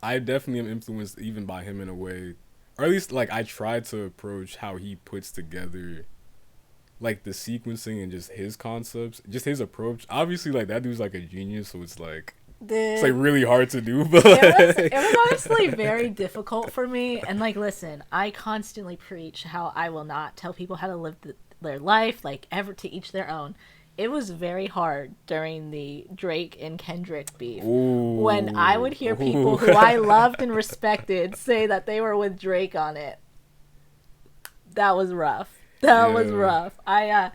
I definitely am influenced even by him in a way, or at least like I try to approach how he puts together like the sequencing and just his concepts, just his approach. Obviously, like that dude's like a genius, so it's like really hard to do. But it was honestly very difficult for me. And like, listen, I constantly preach how I will not tell people how to live their life, like ever, to each their own. It was very hard during the Drake and Kendrick beef when I would hear people who I loved and respected say that they were with Drake on it. That was rough. That was rough. I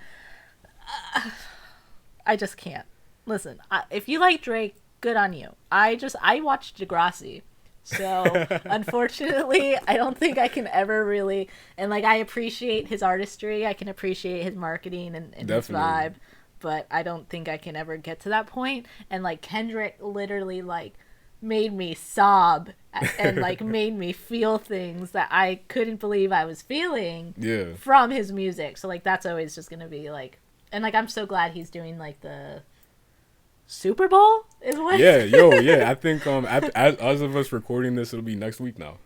just can't. Listen, if you like Drake, good on you. I watched Degrassi. So, unfortunately, I don't think I can ever really... And, like, I appreciate his artistry. I can appreciate his marketing and his vibe. But I don't think I can ever get to that point. And, like, Kendrick literally, like, made me sob and, like, made me feel things that I couldn't believe I was feeling from his music. So, like, that's always just going to be, like... And, like, I'm so glad he's doing, like, the... Super Bowl is what. Yeah. I think as of us recording this, it'll be next week now.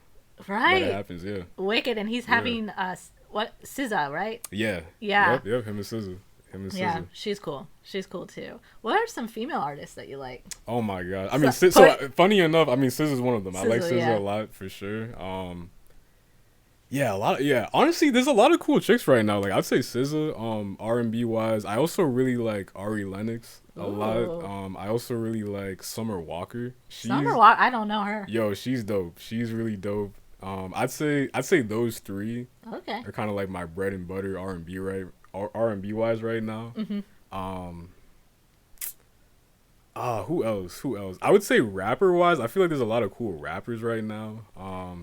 Right. That happens, yeah. Wicked, and he's having SZA, right? Yeah. Yeah. Yep. Him and SZA. Yeah, she's cool. She's cool too. What are some female artists that you like? Oh my god. I mean, so funny enough, I mean, SZA's one of them. I like SZA a lot for sure. Yeah, a lot. Yeah, honestly, there's a lot of cool chicks right now. Like I'd say SZA, R&B wise. I also really like Ari Lennox a lot. I also really like Summer Walker. Summer Walker, I don't know her. Yo, she's dope. She's really dope. I'd say those three are kind of like my bread and butter R&B wise right now. Who else? I would say rapper wise, I feel like there's a lot of cool rappers right now.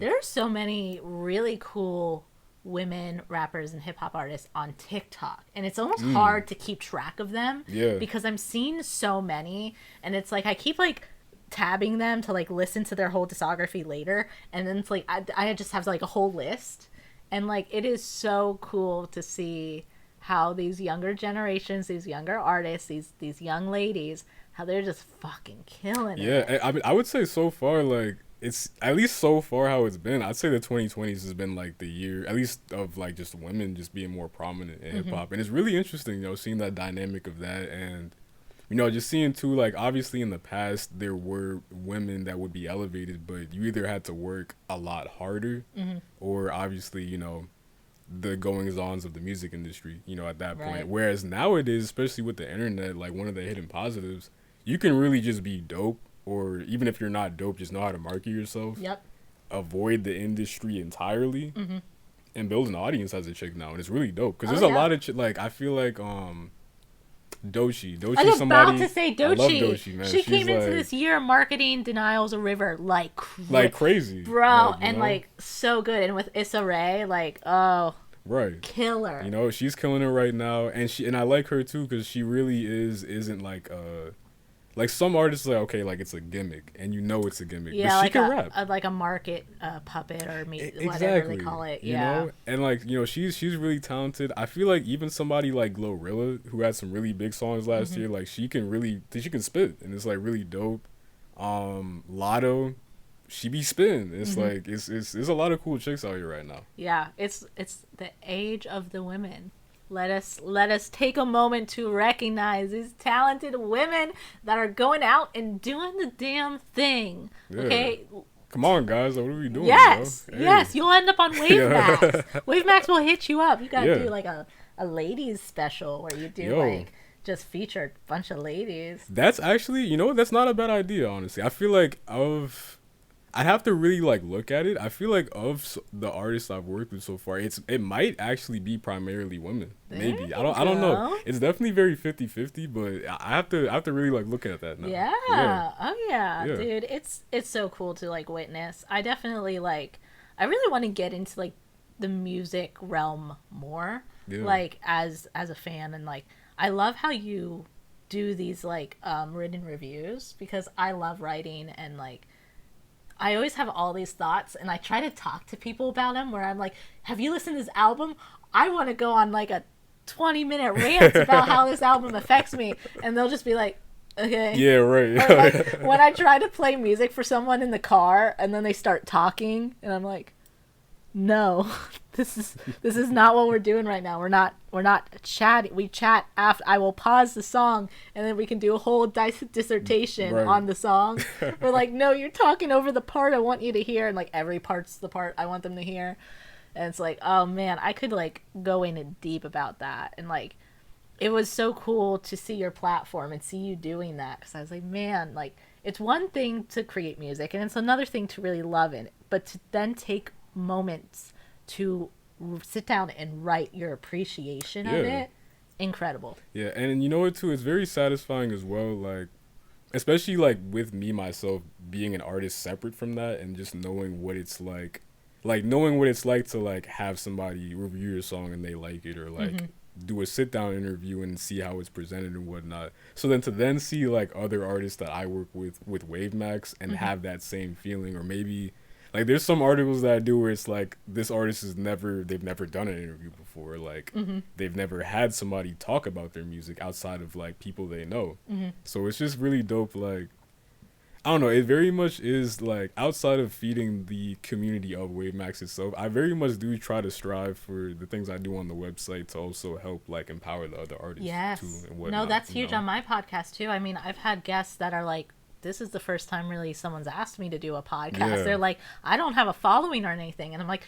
There are so many really cool women rappers and hip hop artists on TikTok, and it's almost hard to keep track of them. Yeah. Because I'm seeing so many, and it's like I keep like tabbing them to like listen to their whole discography later, and then it's like I just have like a whole list, and like it is so cool to see how these younger generations, these younger artists, these young ladies, how they're just fucking killing it. Yeah, I mean, I would say so far, like, it's, at least so far how it's been, I'd say the 2020s has been, like, the year, at least of, like, just women just being more prominent in hip-hop. And it's really interesting, seeing that dynamic of that and, just seeing, too, like, obviously in the past, there were women that would be elevated, but you either had to work a lot harder or, obviously, the goings-ons of the music industry, at that point. Whereas nowadays, especially with the internet, like, one of the hidden positives, you can really just be dope, or even if you're not dope, just know how to market yourself. Yep. Avoid the industry entirely, and build an audience as a chick now, and it's really dope because there's a lot of like I feel like Doechii. I was about to say Doechii. I love Doechii. Doechii, man. She came into like, this year marketing Denial's a River like crazy, bro, and like so good. And with Issa Rae, like Right. Killer. You know, she's killing it right now, and I like her too because she really isn't like some artists like okay like it's a gimmick and you know it's a gimmick, but Yeah, she like can rap. a like a market puppet or whatever they Exactly. call it. You Yeah. know, and like you know she's really talented. I feel like even somebody like Glorilla who had some really big songs last year, like she can spit and it's like really dope. Lotto, she be spitting. It's like it's there's a lot of cool chicks out here right now. Yeah, it's the age of the women. Let us take a moment to recognize these talented women that are going out and doing the damn thing. Yeah. Okay? Come on, guys. Like, what are we doing, Yes. bro? Hey. Yes, you'll end up on Yeah. WAV.MAX. WAV.MAX will hit you up. You got to Yeah. do like a ladies special where you do Yo. like just feature a bunch of ladies. That's actually, you know, that's not a bad idea, honestly. I feel like I'd have to really like look at it. I feel like the artists I've worked with so far, it might actually be primarily women. Maybe. I don't know. It's definitely very 50-50, but I have to really like look at that now. Yeah. Oh yeah, Yeah. dude. It's so cool to like witness. I definitely like I really want to get into like the music realm more. Yeah. Like as a fan, and like I love how you do these like written reviews because I love writing, and like I always have all these thoughts and I try to talk to people about them where I'm like, have you listened to this album? I want to go on like a 20-minute rant about how this album affects me. And they'll just be like, okay. Yeah, right. Or like when I try to play music for someone in the car and then they start talking and I'm like, no, this is not what we're doing right now. We're not chatting. We chat after. I will pause the song and then we can do a whole dissertation Right. on the song. We're like, no, you're talking over the part I want you to hear, and like every part's the part I want them to hear. And it's like, oh man, I could like go in deep about that, and like it was so cool to see your platform and see you doing that, because I was like, man, like it's one thing to create music and it's another thing to really love it, but to then take moments to sit down and write your appreciation of Yeah. it, incredible. Yeah, and you know what too? It's very satisfying as well, like especially like with me myself being an artist separate from that and just knowing what it's like knowing what it's like to like have somebody review your song and they like it, or like do a sit down interview and see how it's presented and whatnot. So then to then see like other artists that I work with WAV.MAX and have that same feeling, or maybe like there's some articles that I do where it's like this artist they've never done an interview before, like they've never had somebody talk about their music outside of like people they know. So it's just really dope. Like I don't know, it very much is like outside of feeding the community of WAV.MAX itself, I very much do try to strive for the things I do on the website to also help like empower the other artists Yes. too and whatnot. No, that's you huge know? on my podcast too. I mean, I've had guests that are like, this is the first time really someone's asked me to do a podcast. Yeah. They're like, I don't have a following or anything. And I'm like,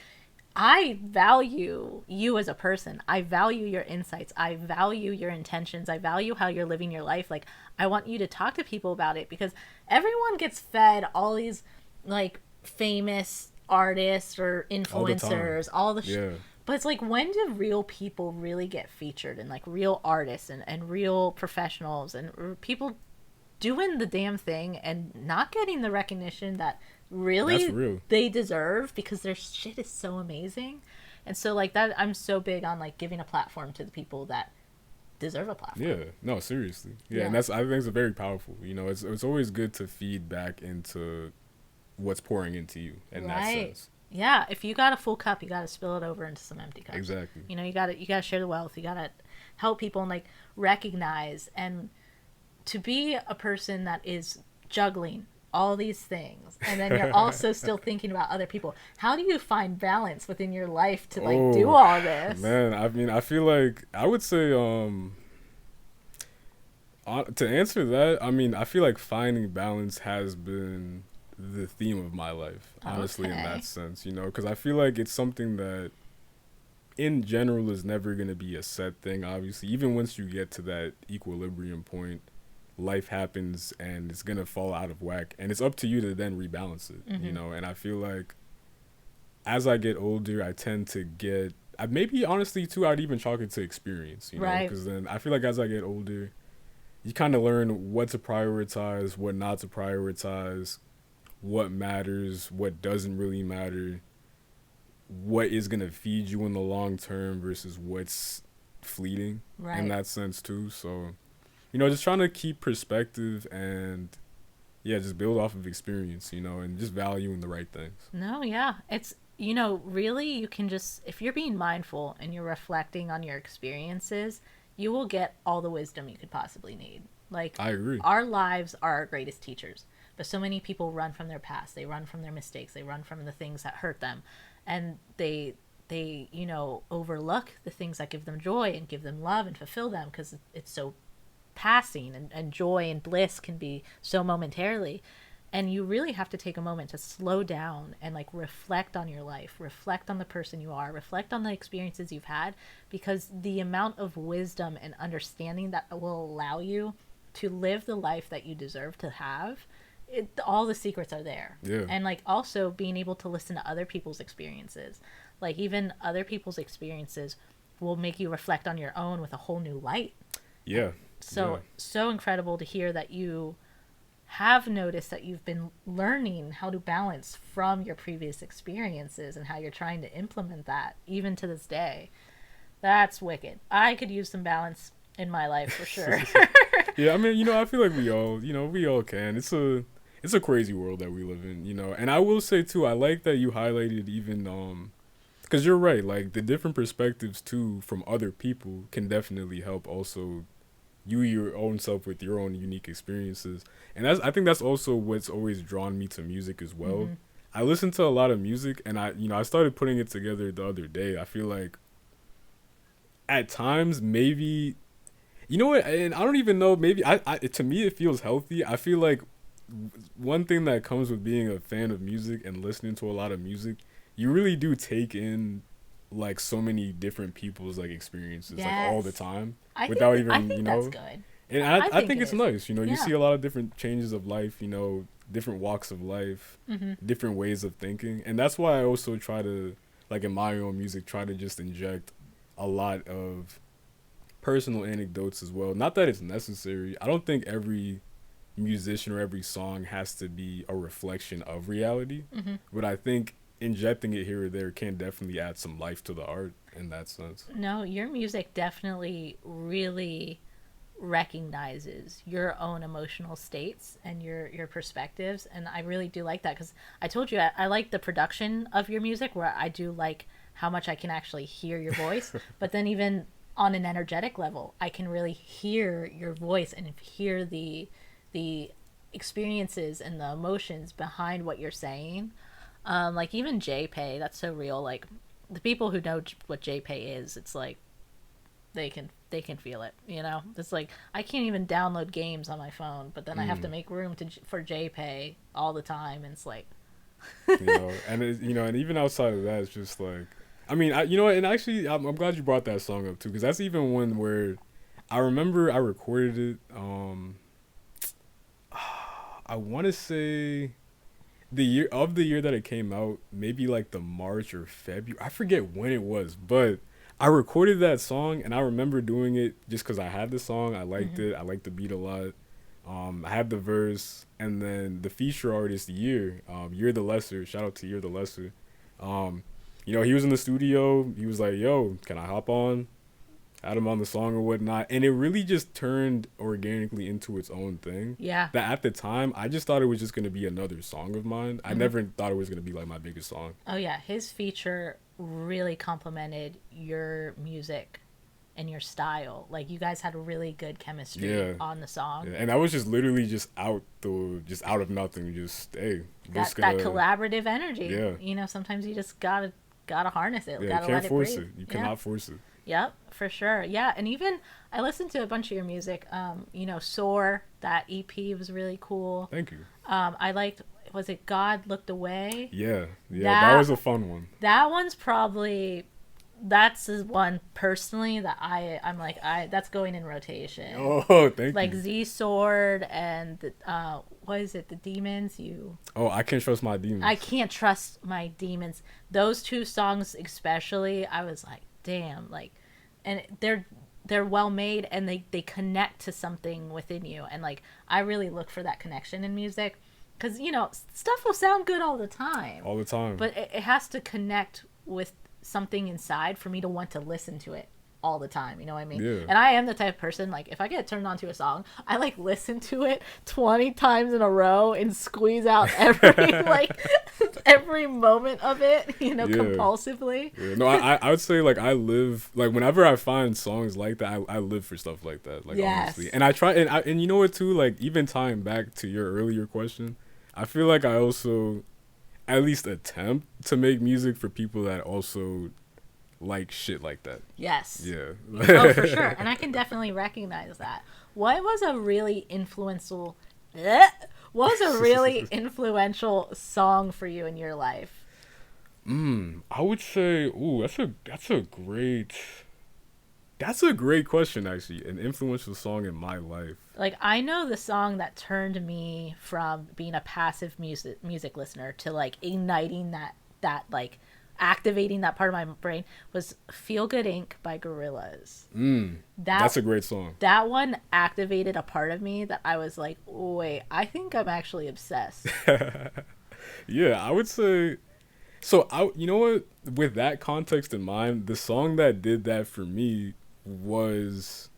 I value you as a person. I value your insights. I value your intentions. I value how you're living your life. Like, I want you to talk to people about it, because everyone gets fed all these like famous artists or influencers, all the Yeah. But it's like, when do real people really get featured, and like real artists and real professionals and people doing the damn thing and not getting the recognition that really That's real. they deserve, because their shit is so amazing. And so like that, I'm so big on like giving a platform to the people that deserve a platform. Yeah, no, seriously. Yeah, Yeah. and I think it's very powerful. You know, it's always good to feed back into what's pouring into you in that sense. Yeah, if you got a full cup, you got to spill it over into some empty cups. Exactly. You know, you got to share the wealth. You got to help people and like recognize, and to be a person that is juggling all these things, and then you're also still thinking about other people. How do you find balance within your life to like do all this? Man, I mean, I feel like I would say to answer that, I mean, I feel like finding balance has been the theme of my life, honestly, in Okay. that sense, you know, because I feel like it's something that in general is never going to be a set thing, obviously. Even once you get to that equilibrium point, life happens and it's going to fall out of whack, and it's up to you to then rebalance it, you know. And I feel like as I get older, I tend to get, maybe honestly too, I'd even chalk it to experience, you know, Right. because then I feel like as I get older, you kind of learn what to prioritize, what not to prioritize, what matters, what doesn't really matter. what is gonna feed you in the long term versus what's fleeting in Right. that sense too. So, you know, just trying to keep perspective and yeah, just build off of experience, you know, and just valuing the right things. No, yeah. It's, really, you can just, if you're being mindful and you're reflecting on your experiences, you will get all the wisdom you could possibly need. Like, I agree. our lives are our greatest teachers. But so many people run from their past. They run from their mistakes. They run from the things that hurt them. And they, overlook the things that give them joy and give them love and fulfill them because it's so passing, and joy and bliss can be so momentarily. And you really have to take a moment to slow down and like reflect on your life, reflect on the person you are, reflect on the experiences you've had, because the amount of wisdom and understanding that will allow you to live the life that you deserve to have, all the secrets are there. Yeah. And like also being able to listen to other people's experiences, like even other people's experiences will make you reflect on your own with a whole new light. Yeah. So Yeah. so incredible to hear that you have noticed that you've been learning how to balance from your previous experiences and how you're trying to implement that even to this day. That's wicked. I could use some balance in my life for sure. Yeah, I mean, you know, I feel like we all, you know, we all can. It's a crazy world that we live in, you know. And I will say too, I like that you highlighted even because you're right, like the different perspectives too from other people can definitely help also you your own self with your own unique experiences. And I think that's also what's always drawn me to music as well. Hmm. I listen to a lot of music and I started putting it together the other day. I feel like at times maybe you know what, and I don't even know, maybe I to me it feels healthy. I feel like one thing that comes with being a fan of music and listening to a lot of music, you really do take in like so many different people's like experiences like all the Yes. time I think without I even, you think that's know. good. And I I think think it it's is. nice, you know, you Yeah. see a lot of different changes of life, you know, different walks of life, Hmm. different ways of thinking. And that's why I also try to, like in my own music, try to just inject a lot of personal anecdotes as well. Not that it's necessary. I don't think every musician or every song has to be a reflection of reality, Hmm. but I think injecting it here or there can definitely add some life to the art in that sense. No, your music definitely really recognizes your own emotional states and your perspectives, and I really do like that because I told you I like the production of your music, where I do like how much I can actually hear your voice, but then even on an energetic level I can really hear your voice and hear the experiences and the emotions behind what you're saying. Like even JPay, that's so real. Like the people who know what JPay is, it's like they can feel it. It's like I can't even download games on my phone, but then I have to Mm, make room for JPay all the time, and it's like, you know, and you know, and even outside of that, it's just like, I mean, you know what, and actually, I'm glad you brought that song up too, because that's even one where I remember I recorded it. I want to say the year that it came out, maybe like the March or February. I forget when it was, but I recorded that song and I remember doing it just because I had the song. I liked mhm. it. I liked the beat a lot. I had the verse and then the feature artist You're the Lesser. Shout out to You're the Lesser. Um, you know, he was in the studio. He was like, "Yo, can I hop on?" Had him on the song or whatnot, and it really just turned organically into its own thing. Yeah. That at the time, I just thought it was just gonna be another song of mine. I Hmm. never thought it was gonna be like my biggest song. Oh yeah, his feature really complemented your music and your style. Like you guys had a really good chemistry Yeah, on the yeah, song. and that was just literally just out of nothing. Just hey, we're just That gonna collaborative energy. yeah, Sometimes you just gotta harness it. yeah. You Gotta let can't it force breathe. it. You Yeah. cannot force it. Yep, for sure. Yeah, and even I listened to a bunch of your music. Soar, that EP was really cool. Thank you. I liked, was it God Looked Away? Yeah, yeah. That That was a fun one. that one's probably that's the one personally that I'm like that's going in rotation. Oh, thank Like you. Z Sword and what is it? The Demons. Oh, I can't trust my I demons. can't trust my demons. Those two songs especially, I was like, damn, like, and they're well made and they connect to something within you, and like I really look for that connection in music, because stuff will sound good all the time, All the time. but it has to connect with something inside for me to want to listen to it all the time, you know what I mean? Yeah. And I am the type of person, like, if I get turned on to a song, I like listen to it 20 times in a row and squeeze out every like every moment of it, you know, Yeah. compulsively. Yeah. No, I would say like I live like whenever I find songs like that, I live for stuff like that. Like Yes. honestly, and I try and you know what too, like even tying back to your earlier question, I feel like I also at least attempt to make music for people that also like shit like that. Yes. Yeah. Oh, for sure. And I can definitely recognize that. What was a really influential what was a really influential song for you in your life? I would say, ooh, that's a great question actually. An influential song in my life. Like, I know the song that turned me from being a passive music listener to like igniting that like activating that part of my brain was Feel Good Inc. by Gorillaz. That's a great song. That one activated a part of me that I was like, wait, I think I'm actually obsessed. Yeah, I would say. So you know what? With that context in mind, the song that did that for me was,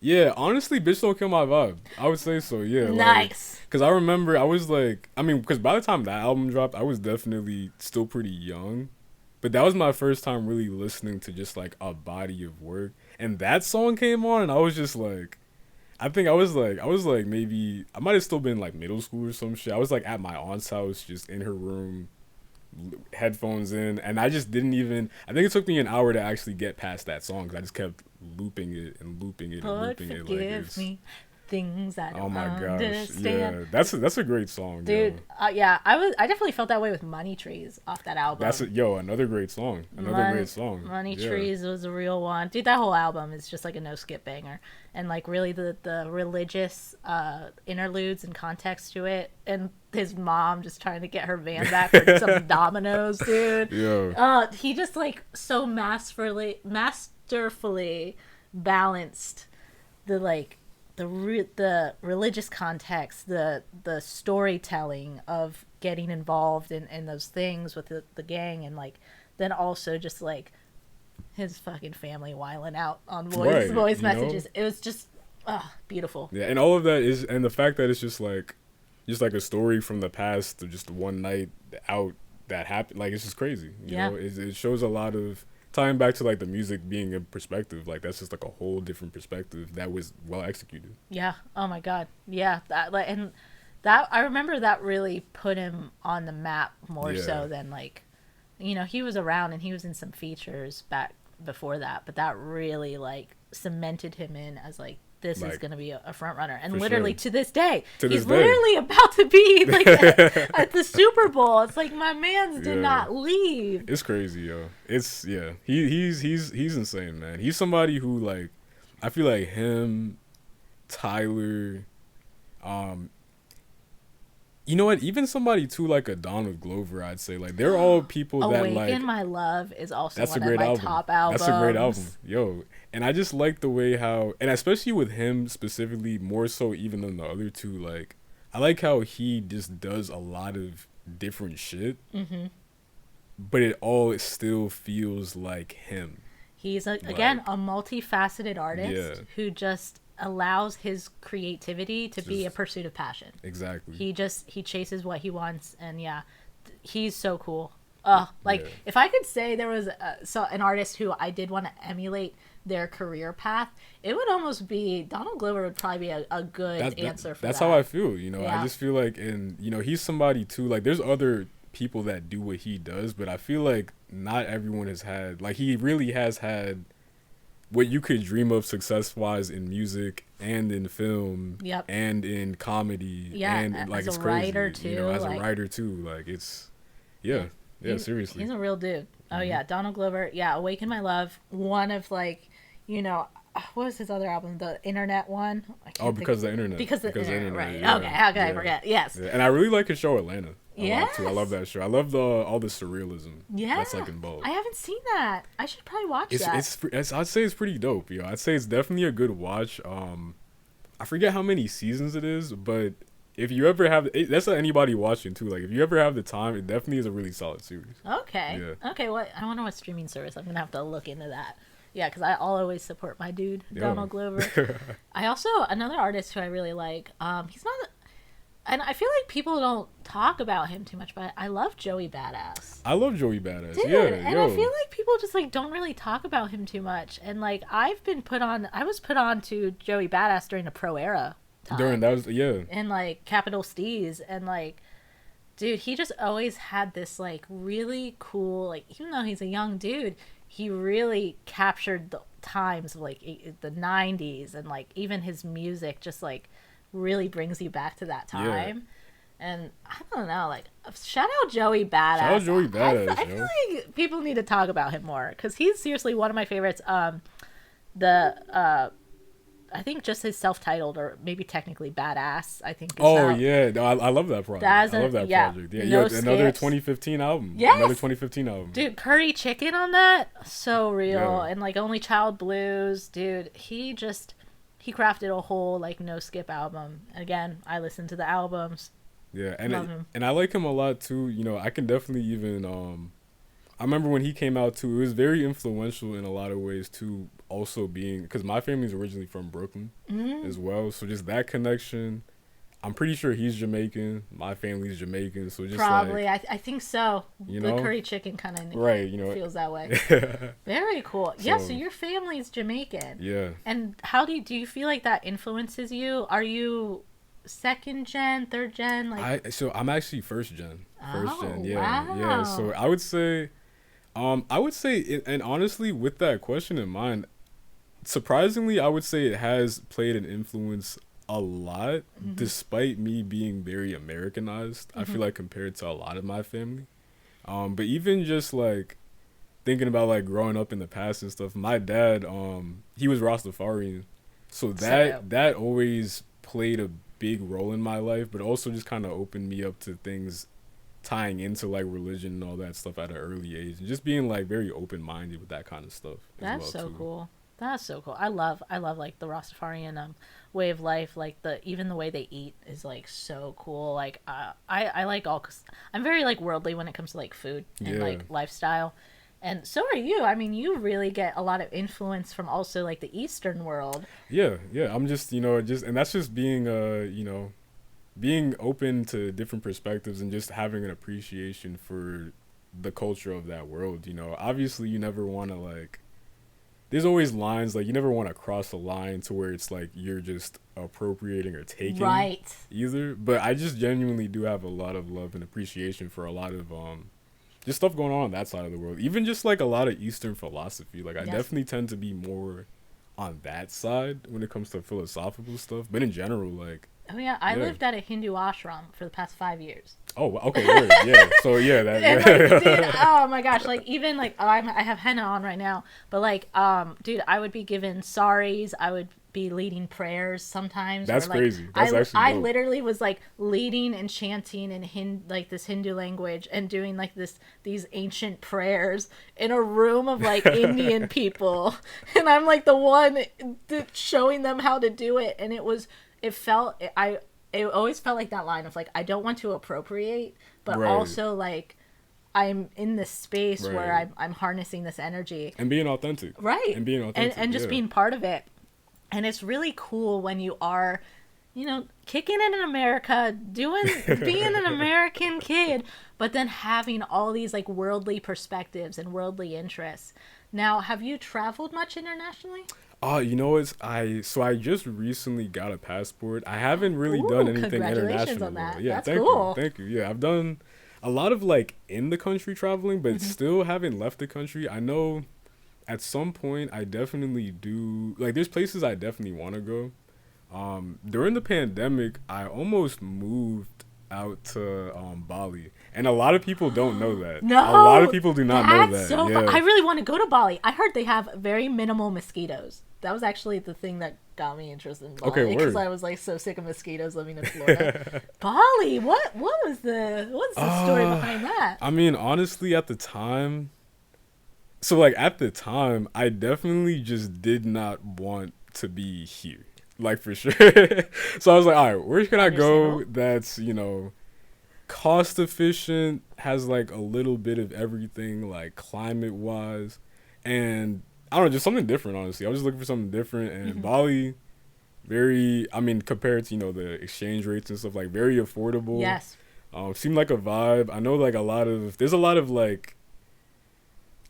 yeah, honestly, "Bitch Don't Kill My Vibe." I would say so. Yeah, Nice. Because I remember I was like, I mean, because by the time that album dropped, I was definitely still pretty young, but that was my first time really listening to just like a body of work, and that song came on, and I was just like. I think I was like maybe I might have still been like middle school or some shit. I was like at my aunt's house, just in her room, headphones in, and I just didn't even. I think it took me an hour to actually get past that song because I just kept looping it and looping it and But looping it. Like forgive me, things I oh don't my gosh, understand. yeah, that's a great song, Dude, yo. yeah, I definitely felt that way with Money Trees off that album. Another great song, great song. Money Yeah. Trees was a real one. Dude, that whole album is just like a no skip banger. And like really the religious interludes and context to it, and his mom just trying to get her van back for some dominoes, dude. Yeah. He just like so masterfully balanced the like the religious context, the storytelling of getting involved in those things with the gang, and like then also just like his fucking family whiling out on voice messages. It was just beautiful. Yeah, and all of that is, and the fact that it's just like a story from the past of just one night out that happened. Like it's just crazy. You know, it shows a lot of tying back to like the music being a perspective. Like that's just like a whole different perspective that was well executed. Yeah. Oh my God. Yeah. That I remember that really put him on the map more so than like, you know, he was around and he was in some features back before that, but that really like cemented him in as like this is going to be a front runner. And literally to this day, he's literally about to be like at the Super Bowl. It's like my man's did not leave. It's crazy, yo. It's he's insane, man. He's somebody who like I feel like him, Tyler, you know what? Even somebody too like a Donald Glover, I'd say like they're all people that like. Awaken My Love is also that's one a great of my album. top albums. That's a great album, yo. And I just like the way how, and especially with him specifically, more so even than the other two. Like, I like how he just does a lot of different shit, but it still feels like him. He's again a multifaceted artist who just allows his creativity to be a pursuit of passion. Exactly. He chases what he wants, and he's so cool. If I could say there was an artist who I did want to emulate their career path, it would almost be Donald Glover. Would probably be a good answer for that. That's how I feel. You know, I just feel like, and you know, he's somebody too. Like, there's other people that do what he does, but I feel like not everyone has had. Like, he really has had what you could dream of success-wise in music and in film and in comedy and like as it's a crazy. writer too. You know, as a writer too. Like it's seriously. He's a real dude. Oh yeah, Donald Glover. Yeah, Awaken My Love. One of like, you know, what was his other album? The Internet one. Because the Internet. Because the Internet. Right. Yeah, okay. How could I forget? Yes. Yeah. And I really like his show Atlanta. Yes. I love that show. I love all the surrealism that's like involved. I haven't seen that. I should probably watch that. I'd say it's pretty dope. I'd say it's definitely a good watch. I forget how many seasons it is, but if you ever have, that's not anybody watching too. Like if you ever have the time, it definitely is a really solid series. Okay. Yeah. Okay. What I wonder what streaming service. I'm gonna have to look into that. Yeah, because I'll always support my dude Donald Glover. I also another artist who I really like. He's not, and I feel like people don't talk about him too much, but I love Joey Badass. I love Joey Badass. Dude, Yeah, and I feel like people just like don't really talk about him too much. And like I was put on to Joey Badass during the pro era time. During that was And like Capital Steez and like, dude, he just always had this like really cool, like even though he's a young dude, he really captured the times of like the 90s, and like even his music just like really brings you back to that time. And I don't know, like shout out Joey Badass. Shout out Joey Badass. I feel like people need to talk about him more because he's seriously one of my favorites. I think just his self-titled, or maybe technically Badass, I think. Yeah, no, I love that project. I love that project. Yeah, no another skips. 2015 album. Yes! Another 2015 album. Dude, Curry Chicken on that, so real. Yeah. And like Only Child Blues, dude, he crafted a whole like no skip album. Again, I listened to the albums. Yeah, Love him. and I like him a lot too. You know, I can definitely even I remember when he came out too. It was very influential in a lot of ways too. Also being because my family's originally from Brooklyn as well, so just that connection. I'm pretty sure he's Jamaican. My family's Jamaican, so just Probably, like, I think so. You The know? Curry Chicken kind of right, you know, feels that way. Very cool. Yeah, so your family's Jamaican. Yeah. And how do you feel like that influences you? Are you second gen, third gen? Like So I'm actually first gen. First gen, yeah, wow. yeah. So I would say, and honestly, with that question in mind, surprisingly, I would say it has played an influence a lot, despite me being very Americanized. I feel like compared to a lot of my family, but even just like thinking about like growing up in the past and stuff, my dad, he was Rastafarian, so that always played a big role in my life, but also just kind of opened me up to things tying into like religion and all that stuff at an early age, and just being like very open-minded with that kind of stuff. That's so cool. That's so cool. I love like the Rastafarian way of life. Like even the way they eat is like so cool. Like I like cause I'm very like worldly when it comes to like food and like lifestyle. And so are you. I mean, you really get a lot of influence from also like the Eastern world. Yeah. I'm just, and that's just being, being open to different perspectives and just having an appreciation for the culture of that world. Obviously you never want to like, there's always lines, like you never want to cross a line to where it's like you're just appropriating or taking either. But I just genuinely do have a lot of love and appreciation for a lot of, just stuff going on that side of the world. Even just like a lot of Eastern philosophy. Like I definitely tend to be more on that side when it comes to philosophical stuff. But in general, like. Oh yeah, I lived at a Hindu ashram for the past 5 years. Oh, okay, word. Yeah. So yeah, that. Like, dude, oh my gosh, like even like I have henna on right now, but like dude, I would be given saris. I would be leading prayers sometimes. That's like, crazy. That's actually I dope. literally was like leading and chanting in like this Hindu language and doing like these ancient prayers in a room of like Indian people, and I'm like the one showing them how to do it, and it always felt like that line of like I don't want to appropriate, but also like I'm in this space where I'm harnessing this energy and being authentic, and just being part of it. And it's really cool when you are, kicking it in America, being an American kid, but then having all these like worldly perspectives and worldly interests. Now, have you traveled much internationally? I just recently got a passport. I haven't really done anything international. On that. Yeah, That's cool. Thank you. Yeah, I've done a lot of like in the country traveling, but still haven't left the country. I know at some point I definitely do. Like, there's places I definitely want to go. During the pandemic, I almost moved out to Bali, and a lot of people don't know that. No, a lot of people do not know that. So yeah. I really want to go to Bali. I heard they have very minimal mosquitoes. That was actually the thing that got me interested in Bali, because I was like so sick of mosquitoes living in Florida. Bali, what's the story behind that? I mean, honestly, at the time, I definitely just did not want to be here. like for sure. So I was like, all right, where can I go Understandable. that's, cost efficient, has like a little bit of everything, like climate wise, and I don't know, just something different. Honestly, I was just looking for something different, and Hmm. Bali, very, I mean, compared to the exchange rates and stuff, like very affordable. Yes. Seemed like a vibe. I know like there's a lot of like,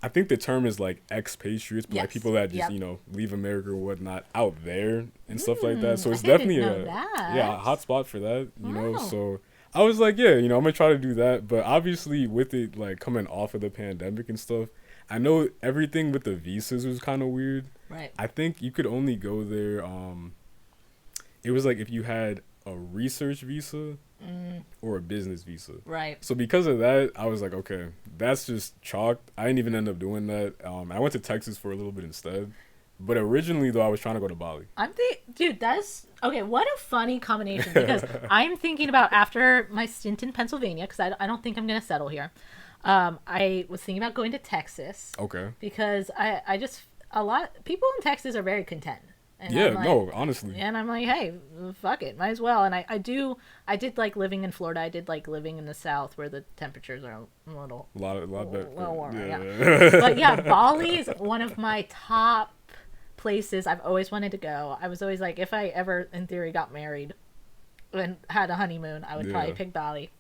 I think the term is like expatriates, but like Yes. people that just Yep. leave America or whatnot out there and stuff like that. So I it's didn't definitely know a hot that. spot for that. Wow. So I was like, yeah, I'm gonna try to do that. But obviously with it like coming off of the pandemic and stuff, I know everything with the visas was kind of weird. Right. I think you could only go there. It was like if you had a research visa Mm, or a business visa. right. So because of that, I was like, okay, that's just chalked. I didn't even end up doing that. I went to Texas for a little bit instead. But originally, though, I was trying to go to Bali. Dude, that's okay. What a funny combination because I'm thinking about after my stint in Pennsylvania because I don't think I'm going to settle here. I was thinking about going to Texas Okay. because I just a lot people in Texas are very content. And Yeah, I'm like, no, honestly. hey, fuck it, might as well. And I did like living in Florida. I did like living in the South where the temperatures are a A lot better. little warmer. Yeah, but yeah, Yeah. Bali is one of my top places I've always wanted to go. I was always like, if I ever, in theory, got married and had a honeymoon, I would probably Yeah. pick Bali.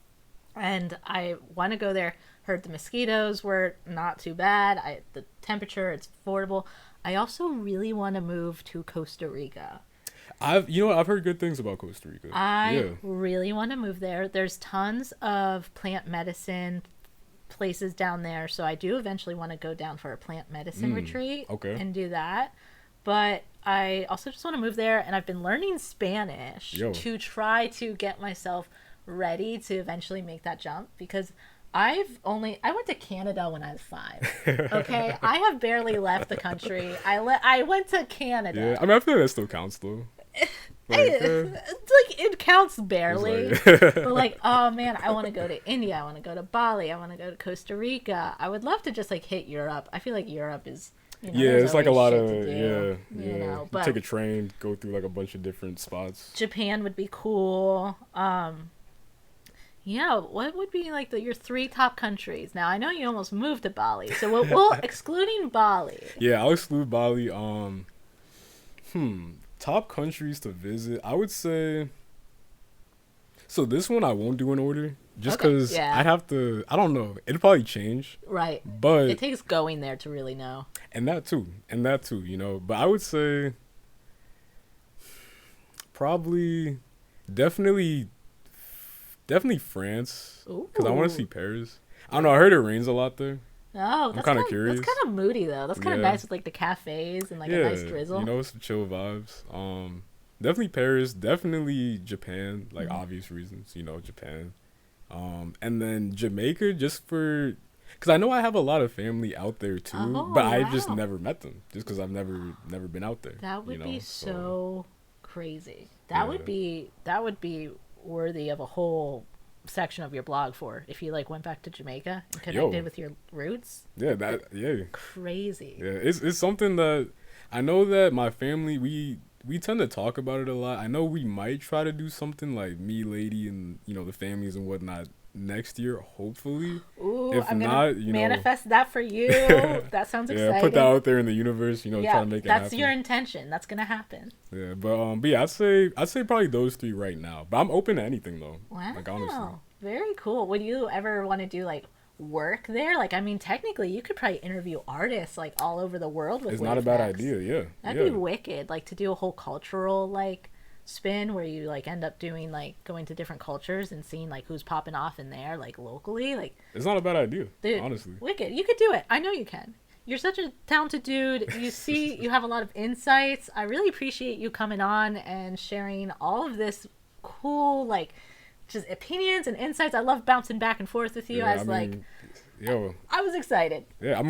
And I want to go there. Heard the mosquitoes were not too bad. The temperature, it's affordable. I also really want to move to Costa Rica. I've heard good things about Costa Rica. I Yeah. really want to move there. There's tons of plant medicine places down there, so I do eventually want to go down for a plant medicine retreat Okay. and do that. But I also just want to move there, and I've been learning Spanish Yo. to try to get myself ready to eventually make that jump because I went to Canada when I was 5. Okay, I have barely left the country. I went to Yeah. Canada. I mean, I feel like that still counts though. Like, It's like it counts barely. it's But like like, oh man, I want to go to India. I want to go to Bali. I want to go to Costa Rica. I would love to just like hit Europe. I feel like Europe is, yeah, there's it's like a always lot shit of to do. You But take a train, go through like a bunch of different spots. Japan would be cool. Yeah, what would be like your 3 top countries? Now I know you almost moved to Bali, so we'll excluding Bali. Yeah, I'll exclude Bali. Top countries to visit. I would say. So this one I won't do in order, just Okay, because yeah, I'd have to. I don't know. It'd probably change, right. but It takes going there to really know. and that too. But I would say probably, definitely, definitely France, because I want to see Ooh. Paris. I don't know. I heard it rains a lot there. Oh, I'm kind of curious. that's kind of moody though. That's kind of Yeah. nice with like the cafes and like a Yeah, nice drizzle. some chill vibes. Definitely Paris, definitely Japan, like Mhm. obvious reasons, Japan. And then Jamaica just because I know I have a lot of family out there too, but Oh I've just wow, never met them, just because I've never been out there, that would be So so crazy. yeah, That would be worthy of a whole section of your blog for if you like went back to Jamaica and connected yo, with your roots. yeah, Crazy. yeah. It's something that I know that my family we tend to talk about it a lot. I know we might try to do something like me, lady, and the families and whatnot next year, hopefully. Ooh, If I'm gonna not, manifest that for you. That sounds yeah, put that exciting. out there in the universe. Try Yeah, to make it that's happen. your intention. That's gonna happen. Yeah, but yeah, I'd say probably those 3 right now. But I'm open to anything though. Like honestly, Wow, very cool. Would you ever want to do like work there? Like, I mean, technically, you could probably interview artists like all over the world with it's not a bad WAV.MAX. idea. Yeah, That'd yeah. be wicked. Like to do a whole cultural like spin where you like end up doing like going to different cultures and seeing like who's popping off in there like locally. Like, It's not a bad idea. dude, Honestly. wicked. You could do it. I know you can. You're such a talented dude. You have a lot of insights. I really appreciate you coming on and sharing all of this cool like just opinions and insights. I love bouncing back and forth with you. Yeah, As like yo, I was excited. yeah. I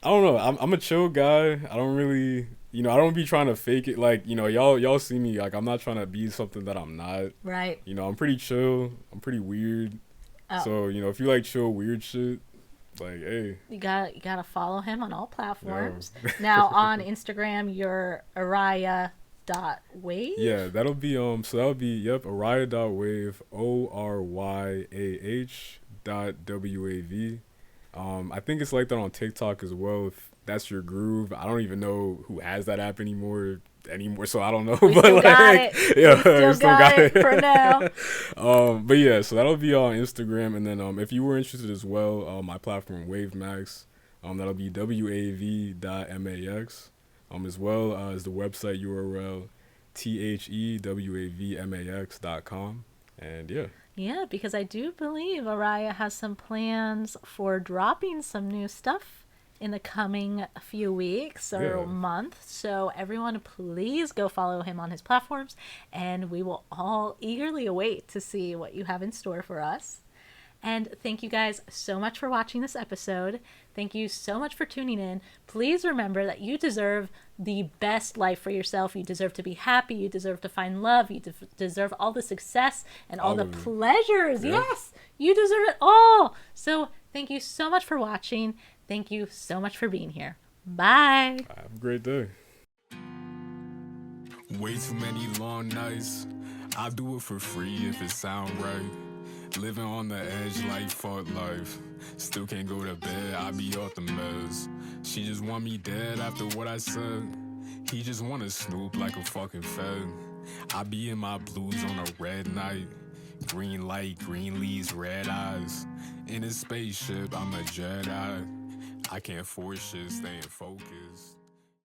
don't know. I'm a chill guy. I don't really, I don't be trying to fake it. Like, y'all see me. Like, I'm not trying to be something that I'm not. Right. I'm pretty chill. I'm pretty weird. Oh, So, if you like chill, weird shit, like, hey, you gotta follow him on all yo. platforms. Now on Instagram, you're ORYAH dot wave. Yeah, that'll be so that'll be yep, ORYAH.WAV, ORYAH .WAV. I think it's like that on TikTok as well. If that's your groove, I don't even know who has that app anymore, so I don't know. We But still got like, it. yeah, We still got it for now. But yeah, so that'll be on Instagram, and then if you were interested as well, my platform WAV.MAX, that'll be WAV.MAX, as well as the website URL THEWAVMAX.com, and yeah. Yeah, because I do believe ORYAH has some plans for dropping some new stuff in the coming few weeks or Yeah. month. So everyone, please go follow him on his platforms, and we will all eagerly await to see what you have in store for us. And thank you guys so much for watching this episode. Thank you so much for tuning in. Please remember that you deserve the best life for yourself. You deserve to be happy. You deserve to find love. You deserve all the success and all the pleasures. Yep. Yes, you deserve it all. So thank you so much for watching. Thank you so much for being here. Bye. Have a great day. Way too many long nights. I'll do it for free if it sound right. Living on the edge like fuck life. Still can't go to bed, I be off the meds. She just want me dead after what I said. He just wanna snoop like a fucking fed. I be in my blues on a red night. Green light, green leaves, red eyes. In a spaceship, I'm a Jedi. I can't force shit, staying focused.